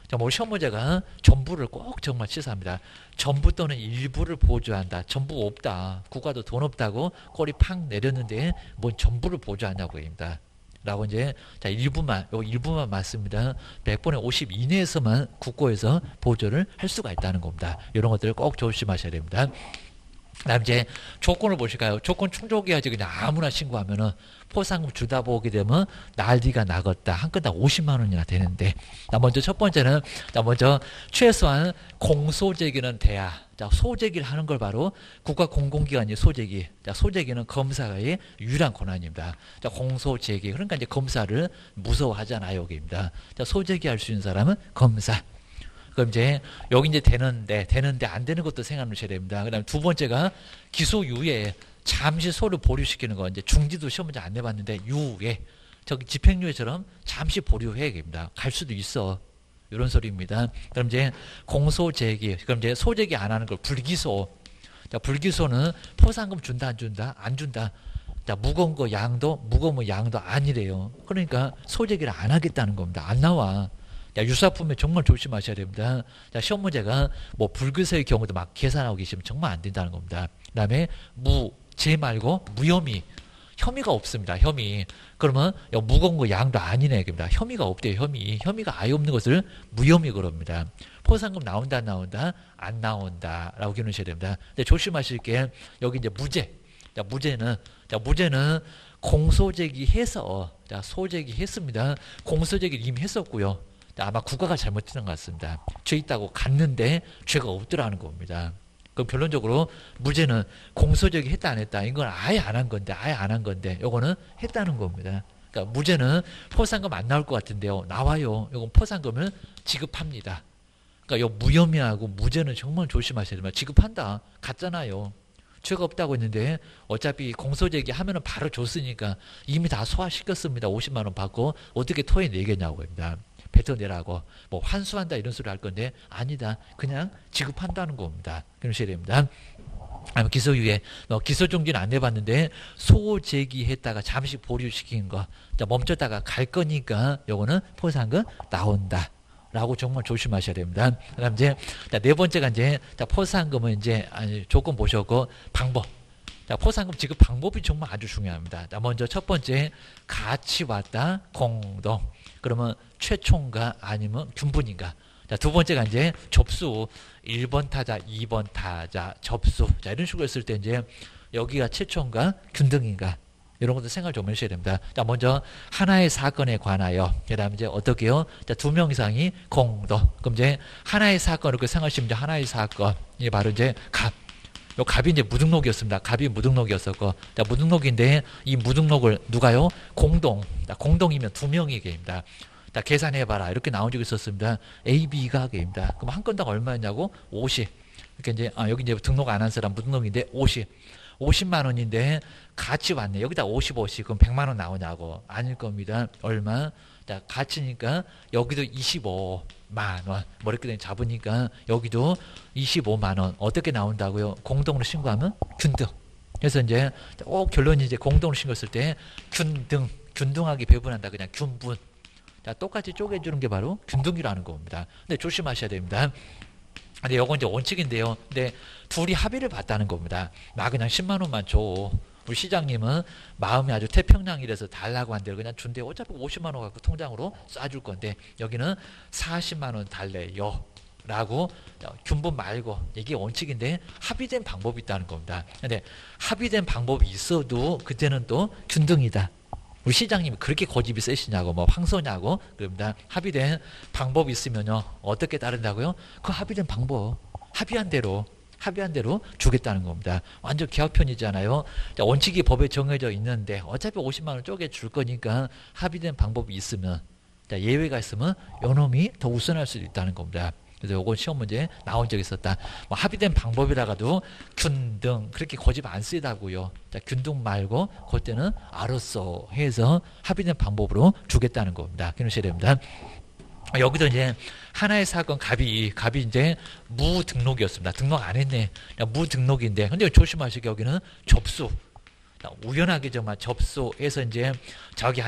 Speaker 1: 자, 뭐 시험 문제가 전부를 꼭 정말 치사합니다. 전부 또는 일부를 보조한다. 전부 없다. 국가도 돈 없다고 꼬리 팍 내렸는데 뭔 전부를 보조하냐고 입니다. 라고 이제 자 일부만 요 일부만 맞습니다. 100분의 50 이내에서만 국고에서 보조를 할 수가 있다는 겁니다. 이런 것들을 꼭 조심하셔야 됩니다. 그다음 이제 조건을 보실까요? 조건 충족해야지 그냥 아무나 신고하면은 포상금 주다 보게 되면 난리가 나겠다. 한 건당 50만 원이나 되는데. 자, 먼저 첫 번째는 자, 먼저 최소한 공소제기는 돼야. 자, 소제기를 하는 걸 바로 국가공공기관이 소제기. 자, 소제기는 검사의 유일한 권한입니다. 자, 공소제기. 그러니까 이제 검사를 무서워하잖아요, 여기입니다. 자, 소제기 할 수 있는 사람은 검사. 그럼 이제 여기 이제 되는데 안 되는 것도 생각해 놓으셔야 됩니다. 그다음 두 번째가 기소유예 잠시 소를 보류시키는 거 이제 중지도 시험 문제 안 내봤는데 유예 저기 집행유예처럼 잠시 보류해야 됩니다. 갈 수도 있어. 이런 소리입니다. 그럼 이제 공소제기 그럼 이제 소제기 안 하는 걸 불기소. 자, 불기소는 포상금 준다 안 준다 안 준다. 자, 무거운 거 양도 무거운 양도 아니래요. 그러니까 소제기를 안 하겠다는 겁니다. 안 나와. 야, 유사품에 정말 조심하셔야 됩니다. 자, 시험 문제가 뭐 불교서의 경우도 막 계산하고 계시면 정말 안 된다는 겁니다. 그 다음에 제 말고 무혐의. 혐의가 없습니다. 혐의. 그러면 무거운 거 양도 아니네. 그럽니다. 혐의가 없대요. 혐의가 아예 없는 것을 무혐의 그럽니다. 포상금 나온다 안 나온다? 안 나온다. 라고 기억하셔야 됩니다. 근데 조심하실 게 여기 이제 무죄. 자, 무죄는 공소제기해서 자, 소제기했습니다. 공소제기를 이미 했었고요. 아마 국가가 잘못했던 것 같습니다. 죄 있다고 갔는데 죄가 없더라는 겁니다. 그럼 결론적으로 무죄는 공소제기 했다 안 했다 이건 아예 안 한 건데 요거는 했다는 겁니다. 그러니까 무죄는 포상금 안 나올 것 같은데요. 나와요. 요건 포상금을 지급합니다. 그러니까 요 무혐의하고 무죄는 정말 조심하셔야 됩니다. 지급한다. 갔잖아요. 죄가 없다고 했는데 어차피 공소제기 하면은 바로 줬으니까 이미 다 소화시켰습니다. 50만 원 받고 어떻게 토해내겠냐고 합니다. 뱉어내라고 뭐 환수한다 이런 소리 할 건데 아니다. 그냥 지급한다는 겁니다. 그러셔야 됩니다. 기소유예 기소중지는 안 내봤는데 소제기했다가 잠시 보류시킨 거 멈췄다가 갈 거니까 요거는 포상금 나온다. 라고 정말 조심하셔야 됩니다. 그다음 이제 네 번째가 이제 포상금은 이제 조건 보셨고 방법. 자, 포상금 지급 방법이 정말 아주 중요합니다. 자, 먼저 첫 번째 같이 왔다 공동. 그러면 최초인가 아니면 균분인가. 자, 두 번째가 이제 접수 1번 타자, 2번 타자 접수. 자, 이런 식으로 했을 때 이제 여기가 최초인가 균등인가. 이런 것도 생각을 좀 해주셔야 됩니다. 자, 먼저 하나의 사건에 관하여. 그다음 이제 어떻게요? 자, 2명 이상이 공동. 그럼 이제 하나의 사건 이렇게 생각하시면 이제 하나의 사건. 이게 바로 이제 갑. 요 갑이 이제 무등록이었습니다. 갑이 무등록이었었고, 자, 무등록인데 이 무등록을 누가요? 공동. 자, 공동이면 2명이 계입니다. 자, 계산해봐라. 이렇게 나온 적이 있었습니다. A, B가 계입니다. 그럼 한 건당 얼마였냐고? 50. 이렇게 이제 여기 이제 등록 안 한 사람 무등록인데 50. 50만 원인데 같이 왔네. 여기다 50, 50. 그럼 100만 원 나오냐고. 아닐 겁니다. 얼마? 자, 같이니까 여기도 25만 원. 뭐 이렇게 잡으니까 여기도 25만 원. 어떻게 나온다고요? 공동으로 신고하면 균등. 그래서 이제 결론이 이제 공동으로 신고했을 때 균등하게 배분한다. 그냥 균분. 자, 똑같이 쪼개주는 게 바로 균등이라는 겁니다. 근데 조심하셔야 됩니다. 근데 이건 이제 원칙인데요. 근데 둘이 합의를 봤다는 겁니다. 나 그냥 10만 원만 줘. 우리 시장님은 마음이 아주 태평양이라서 달라고 한대요. 그냥 준대. 어차피 50만 원 갖고 통장으로 쏴줄 건데 여기는 40만 원 달래요. 라고 균분 말고 이게 원칙인데 합의된 방법이 있다는 겁니다. 근데 합의된 방법이 있어도 그때는 또 균등이다. 우리 시장님이 그렇게 고집이 세시냐고 뭐 황소냐고 그럽니다. 합의된 방법이 있으면요 어떻게 따른다고요? 그 합의된 방법 합의한 대로 합의한 대로 주겠다는 겁니다. 완전 계약편이잖아요. 자, 원칙이 법에 정해져 있는데 어차피 50만 원 쪼개 줄 거니까 합의된 방법이 있으면, 자, 예외가 있으면 요놈이 더 우선할 수도 있다는 겁니다. 그래서 요건 시험 문제에 나온 적이 있었다. 뭐 합의된 방법이라가도 균등 그렇게 고집 안 쓰다고요. 자, 균등 말고 그때는 알았어 해서 합의된 방법으로 주겠다는 겁니다. 기억하셔야 됩니다. 여기도 이제 하나의 사건 갑이 이제 무등록이었습니다. 등록 안 했네. 무등록인데 근데 조심하시게 여기는 접수. 우연하게 정말 접수해서 이제 저기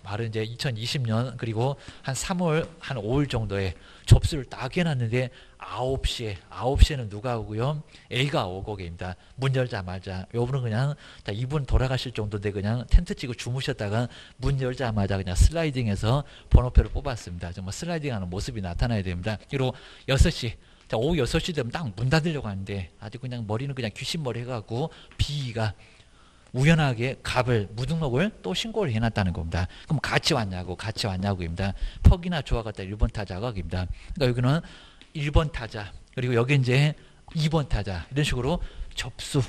Speaker 1: 바로 이제 2020년 그리고 한 3월 한 5일 정도에 접수를 딱 해놨는데 9시에는 누가 오고요? A가 오고 계십니다. 문 열자마자 요분은 그냥 이분 돌아가실 정도인데 그냥 텐트 치고 주무셨다가 문 열자마자 그냥 슬라이딩해서 번호표를 뽑았습니다. 정말 슬라이딩하는 모습이 나타나야 됩니다. 그리고 6시 자, 오후 6시 되면 딱 문 닫으려고 하는데 아주 그냥 머리는 그냥 귀신머리 해갖고 B가 우연하게 갑을 무등록을 또 신고를 해놨다는 겁니다. 그럼 같이 왔냐고입니다. 퍽이나 좋아갔다 1번 타자가 입니다. 그러니까 여기는 1번 타자 그리고 여기 이제 2번 타자 이런 식으로 접수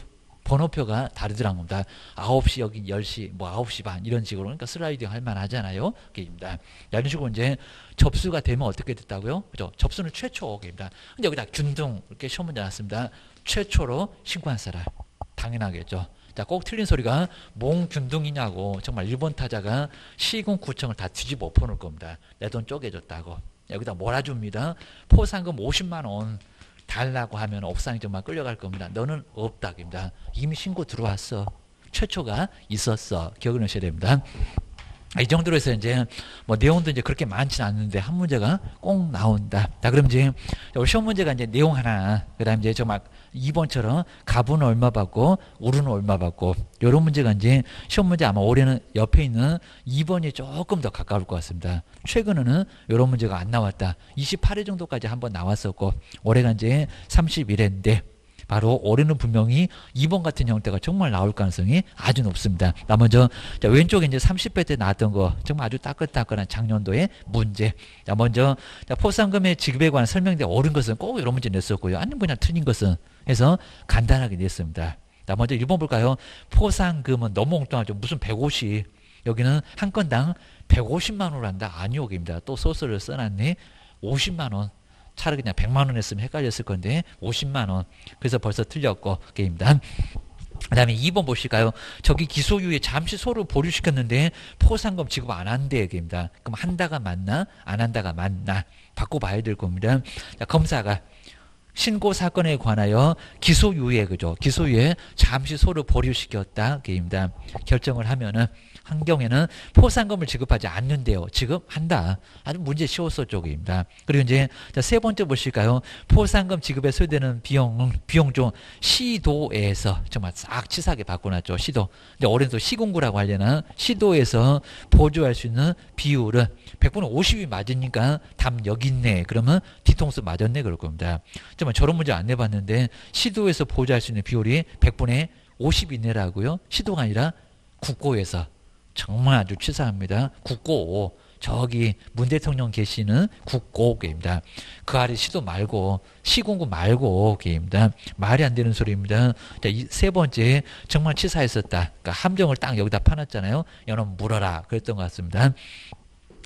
Speaker 1: 번호표가 다르더란 겁니다. 9시 여기 10시 뭐 9시 반 이런 식으로 그러니까 슬라이딩 할 만하잖아요. 그게입니다. 이런 식으로 이제 접수가 되면 어떻게 됐다고요? 그죠? 접수는 최초입니다. 근데 여기다 균등 이렇게 시험 문제 나왔습니다. 최초로 신고한 사람 당연하겠죠. 자, 꼭 틀린 소리가 몽균등이냐고 정말 1번 타자가 시군구청을 다 뒤집어 엎어놓을 겁니다. 내 돈 쪼개줬다고. 여기다 몰아줍니다. 포상금 50만 원 달라고 하면 옥상에 정말 끌려갈 겁니다. 너는 없다입니다. 이미 신고 들어왔어. 최초가 있었어. 기억을 하셔야 됩니다. 이 정도로 해서 이제 뭐 내용도 이제 그렇게 많지는 않는데 한 문제가 꼭 나온다. 자, 그럼 이제 시험 문제가 이제 내용 하나, 그다음 이제 정말 2번처럼 갑은 얼마 받고 우르는 얼마 받고 이런 문제가 이제 시험 문제 아마 올해는 옆에 있는 2번이 조금 더 가까울 것 같습니다. 최근에는 이런 문제가 안 나왔다. 28회 정도까지 한번 나왔었고 올해가 이제 31회인데 바로 올해는 분명히 2번 같은 형태가 정말 나올 가능성이 아주 높습니다. 먼저 왼쪽에 이제 30회 때 나왔던 거 정말 아주 따끈따끈한 작년도의 문제. 자, 먼저 포상금의 지급에 관한 설명대 옳은 것은 꼭 이런 문제 냈었고요. 아니면 그냥 틀린 것은 해서 간단하게 냈습니다. 자, 먼저 1번 볼까요? 포상금은 너무 엉뚱하죠. 무슨 150 여기는 한 건당 150만 원을 한다. 아니오입니다. 또 소스를 써놨네. 50만 원. 차라리 그냥 100만 원 했으면 헷갈렸을 건데 50만 원. 그래서 벌써 틀렸고 게임입니다. 그 다음에 2번 보실까요? 저기 기소유예 잠시 소를 보류시켰는데 포상금 지급 안 한대 얘기입니다. 그럼 한다가 맞나 안 한다가 맞나 바꿔봐야 될 겁니다. 자, 검사가 신고 사건에 관하여 기소유예 그죠? 기소유예 잠시 소를 보류시켰다 게임입니다. 결정을 하면은 한 경우에는 포상금을 지급하지 않는데요. 지급한다. 아주 문제 쉬웠어 쪽입니다. 그리고 이제 세 번째 보실까요? 포상금 지급에 소요되는 비용 중 시도에서 정말 싹 치사하게 바꿔놨죠. 시도. 근데 올해도 시군구라고 하려나 시도에서 보조할 수 있는 비율은 100분의 50이 맞으니까 답 여기 있네. 그러면 뒤통수 맞았네 그럴 겁니다. 정말 저런 문제 안 내봤는데 시도에서 보조할 수 있는 비율이 100분의 50 이내라고요. 시도가 아니라 국고에서. 정말 아주 치사합니다. 국고 저기 문 대통령 계시는 국고입니다. 그 아래 시도 말고 시군구 말고 입니다. 말이 안 되는 소리입니다. 자, 이 세 번째 정말 치사했었다. 그러니까 함정을 딱 여기다 파놨잖아요. 여러분 물어라 그랬던 것 같습니다.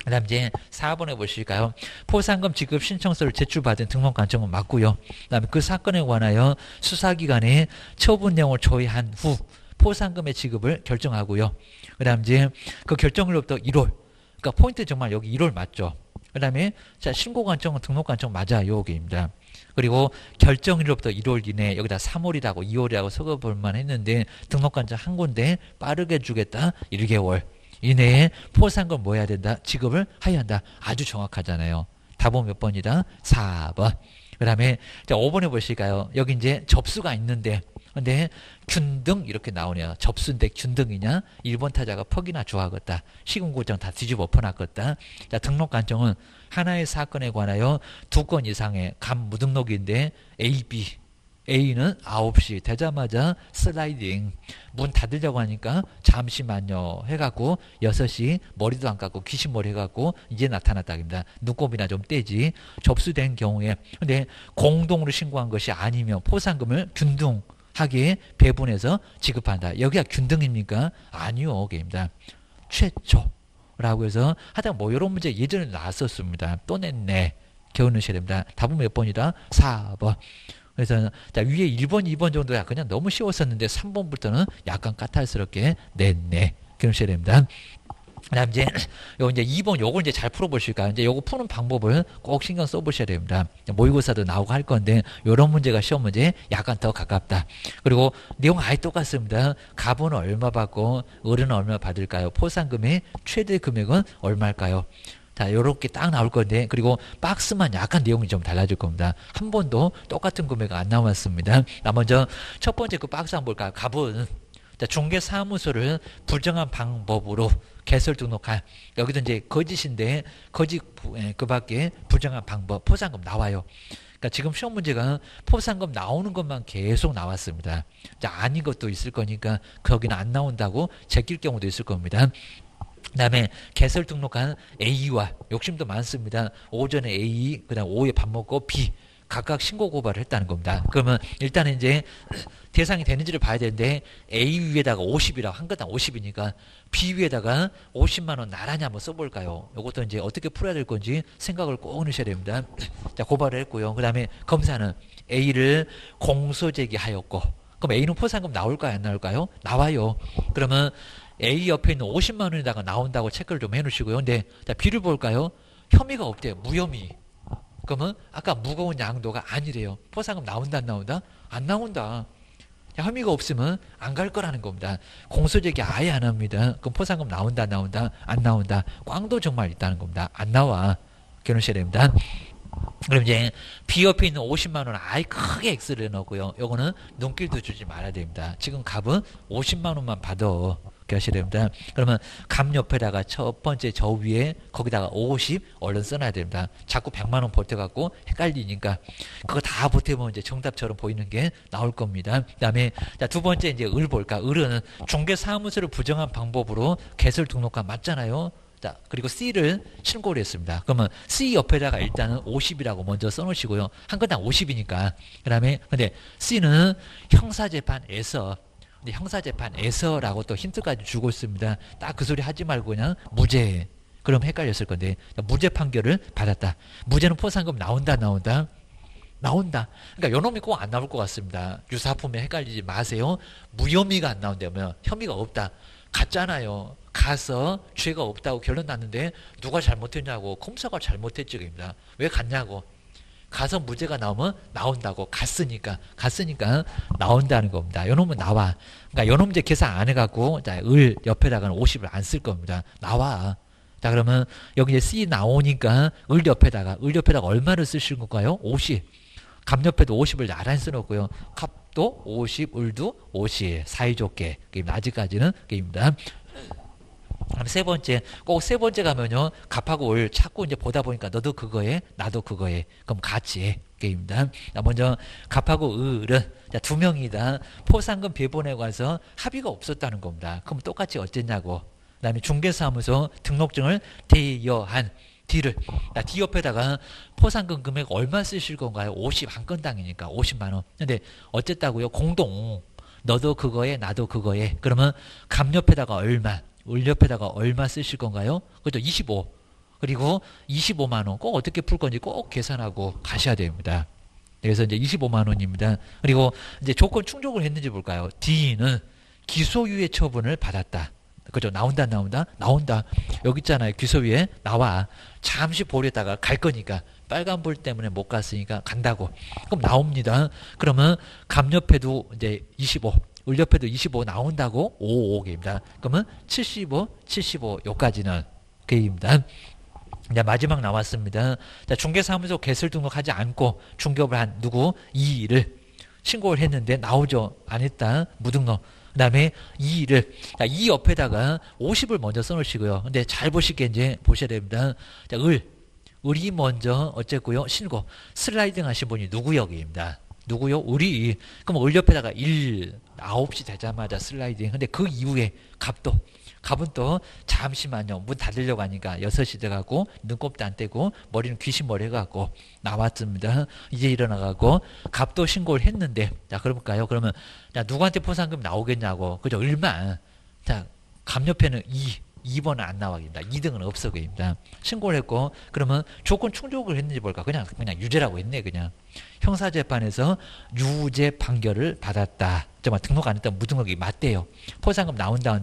Speaker 1: 그 다음 이제 4번에 보실까요? 포상금 지급 신청서를 제출받은 등록관청은 맞고요. 그 다음에 그 사건에 관하여 수사기관에 처분 내용을 조회한 후 포상금의 지급을 결정하고요. 그 다음 이제 그 결정일로부터 1월. 그러니까 포인트 정말 여기 1월 맞죠. 그 다음에 자 신고관청은 등록관청 맞아요. 여기입니다. 그리고 결정일로부터 1월 이내 여기다 3월이라고 2월이라고 적어볼만 했는데 등록관청 한 군데 빠르게 주겠다. 1개월 이내에 포상금 뭐 해야 된다? 지급을 해야 한다. 아주 정확하잖아요. 답은 몇 번이다? 4번. 그 다음에 5번에 보실까요? 여기 이제 접수가 있는데 근데 균등 이렇게 나오네요. 접수인데 균등이냐? 1번 타자가 퍽이나 좋아하겠다. 시군구청 다 뒤집어 엎어놨겠다. 자, 등록관청은 하나의 사건에 관하여 2건 이상의 감 무등록인데 A, B A는 9시 되자마자 슬라이딩. 문 닫으려고 하니까 잠시만요 해갖고 6시 머리도 안 감고 귀신머리 해갖고 이제 나타났다입니다. 눈곱이나 좀 떼지. 접수된 경우에 근데 공동으로 신고한 것이 아니면 포상금을 균등하게 배분해서 지급한다. 여기가 균등입니까? 아니요. 게입니다. 최초라고 해서 하여튼 뭐 이런 문제 예전에 나왔었습니다. 또 냈네. 겨우넣으셔야 됩니다. 답은 몇 번이다? 4번. 그래서 자, 위에 1번, 2번 정도야 그냥 너무 쉬웠었는데 3번부터는 약간 까탈스럽게 냈네. 그러셔야 됩니다. 그다음 이제 요 이제 2번 요걸 이제 잘 풀어보실까? 이제 요거 푸는 방법을 꼭 신경 써보셔야 됩니다. 모의고사도 나오고 할 건데 요런 문제가 시험 문제 약간 더 가깝다. 그리고 내용 아예 똑같습니다. 갑은 얼마 받고 을은 얼마 받을까요? 포상금의 최대 금액은 얼마일까요? 자, 요렇게 딱 나올 건데, 그리고 박스만 약간 내용이 좀 달라질 겁니다. 한 번도 똑같은 금액 안 나왔습니다. 먼저 첫 번째 그 박스 한번 볼까요? 갑은 자, 중개사무소를 불정한 방법으로 개설 등록한, 여기도 이제 거짓인데, 거짓 그 밖에 불정한 방법, 포상금 나와요. 그러니까 지금 시험 문제가 포상금 나오는 것만 계속 나왔습니다. 자, 아닌 것도 있을 거니까 거기는 안 나온다고 제낄 경우도 있을 겁니다. 그 다음에 개설 등록한 A와 욕심도 많습니다. 오전에 A, 그 다음 오후에 밥 먹고 B 각각 신고 고발을 했다는 겁니다. 그러면 일단은 이제 대상이 되는지를 봐야 되는데 A 위에다가 50이라고 한 건당 50이니까 B 위에다가 50만 원 나란히 한번 써볼까요? 이것도 이제 어떻게 풀어야 될 건지 생각을 꼭 하셔야 됩니다. 자, 고발을 했고요. 그 다음에 검사는 A를 공소 제기하였고, 그럼 A는 포상금 나올까요? 안 나올까요? 나와요. 그러면 A 옆에 있는 50만 원에다가 나온다고 체크를 좀 해놓으시고요. 근데 자, B를 볼까요? 혐의가 없대요. 무혐의. 그러면 아까 무거운 양도가 아니래요. 포상금 나온다 안 나온다? 안 나온다. 혐의가 없으면 안 갈 거라는 겁니다. 공소제기 아예 안 합니다. 그럼 포상금 나온다 안 나온다? 안 나온다. 꽝도 정말 있다는 겁니다. 안 나와. 결혼하셔야 됩니다. 그럼 이제 B 옆에 있는 50만 원 아예 크게 X를 넣고요. 요거는 눈길도 주지 말아야 됩니다. 지금 갑은 50만 원만 받아. 하셔야 됩니다. 그러면 감 옆에다가 첫 번째 저 위에 거기다가 50 얼른 써놔야 됩니다. 자꾸 100만 원 버텨갖고 헷갈리니까 그거 다 버텨보면 이제 정답처럼 보이는 게 나올 겁니다. 그 다음에 자, 두 번째 이제 을 볼까? 을은 중개사무소를 부정한 방법으로 개설 등록한 맞잖아요. 자, 그리고 C를 신고를 했습니다. 그러면 C 옆에다가 일단은 50이라고 먼저 써놓으시고요. 한 건당 50이니까. 그 다음에 근데 C는 형사재판에서 형사재판에서라고 또 힌트까지 주고 있습니다. 딱 그 소리 하지 말고 그냥 무죄. 그럼 헷갈렸을 건데 무죄 판결을 받았다. 무죄는 포상금 나온다 안 나온다? 나온다. 그러니까 요놈이 꼭 안 나올 것 같습니다. 유사품에 헷갈리지 마세요. 무혐의가 안 나온다면 혐의가 없다. 갔잖아요. 가서 죄가 없다고 결론 났는데 누가 잘못했냐고 검사가 잘못했죠. 왜 갔냐고. 가서 무죄가 나오면 나온다고. 갔으니까 나온다는 겁니다. 요놈은 나와. 그러니까 요놈 이제 계산 안 해갖고 자, 을 옆에다가는 50을 안 쓸 겁니다. 나와. 자, 그러면 여기 이제 C 나오니까 을 옆에다가 얼마를 쓰실 건가요? 50. 갑 옆에도 50을 나란히 써놓고요. 갑도 50, 을도 50. 사이좋게. 아직까지는 게임입니다. 그럼 세 번째, 꼭 세 번째 가면요, 갑하고 을 자꾸 이제 보다 보니까 너도 그거에, 나도 그거에. 그럼 같이 해. 게임입니다. 먼저 갑하고 을은 자, 두 명이다. 포상금 배분에 관해서 합의가 없었다는 겁니다. 그럼 똑같이 어쨌냐고. 그 다음에 중개사무소 등록증을 대여한 D를, D 옆에다가 포상금 금액 얼마 쓰실 건가요? 50 한 건당이니까 50만 원. 근데 어쨌다고요? 공동. 너도 그거에, 나도 그거에. 그러면 갑 옆에다가 얼마? 을 옆에다가 얼마 쓰실 건가요? 그죠? 25. 그리고 25만 원. 꼭 어떻게 풀 건지 꼭 계산하고 가셔야 됩니다. 그래서 이제 25만 원입니다. 그리고 이제 조건 충족을 했는지 볼까요? D는 기소유예 처분을 받았다. 그죠? 나온다, 안 나온다? 나온다. 여기 있잖아요. 기소유예 나와. 잠시 보려다가 갈 거니까. 빨간불 때문에 못 갔으니까 간다고. 그럼 나옵니다. 그러면 갑 옆에도 이제 25. 을 옆에도 25 나온다고 55개입니다. 그러면 75, 75 요까지는 그입니다. 이제 마지막 나왔습니다. 자, 중개사무소 개설 등록하지 않고 중개업을 한 누구? 이를 신고를 했는데 나오죠. 안 했다. 무등록. 그 다음에 이를 이 옆에다가 50을 먼저 써놓으시고요. 근데 잘 보시게 이제 보셔야 됩니다. 자, 을이 먼저 어쨌고요. 신고 슬라이딩 하신 분이 누구 역입니다. 누구요? 우리. 그럼 을 옆에다가 9시 되자마자 슬라이딩. 근데 그 이후에 갑은 또 잠시만요. 문 닫으려고 하니까 6시 돼가고 눈곱도 안 떼고 머리는 귀신 머리 해갖고 나왔습니다. 이제 일어나가고 갑도 신고를 했는데 자 그러볼까요? 그러면 자 누구한테 포상금 나오겠냐고 그죠? 을만. 자 갑 옆에는 2번은 안 나와입니다. 2등은 없어 그입니다. 신고를 했고 그러면 조건 충족을 했는지 볼까? 그냥 유죄라고 했네 그냥. 형사재판에서 유죄 판결을 받았다. 정말 등록 안 했다면 무등록이 맞대요. 포상금 나온다.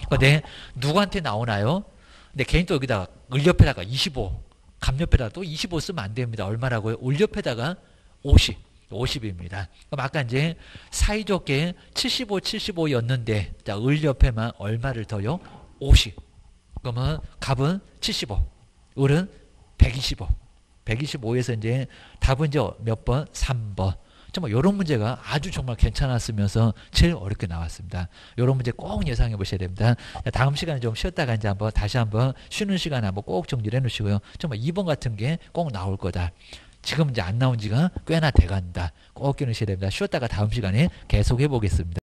Speaker 1: 근데 누구한테 나오나요? 근데 개인 또 여기다가 을 옆에다가 25, 갑 옆에다가 또 25 쓰면 안 됩니다. 얼마라고요? 을 옆에다가 50입니다. 그럼 아까 이제 사이좋게 75였는데 자, 을 옆에만 얼마를 더요? 50. 그러면 갑은 75, 을은 125. 125에서 이제 답은 이제 몇 번? 3번. 정말 이런 문제가 아주 정말 괜찮았으면서 제일 어렵게 나왔습니다. 이런 문제 꼭 예상해 보셔야 됩니다. 다음 시간에 좀 쉬었다가 이제 다시 한번 쉬는 시간에 한번 꼭 정리를 해 놓으시고요. 정말 2번 같은 게 꼭 나올 거다. 지금 이제 안 나온 지가 꽤나 돼간다. 꼭 기억하셔야 됩니다. 쉬었다가 다음 시간에 계속 해보겠습니다.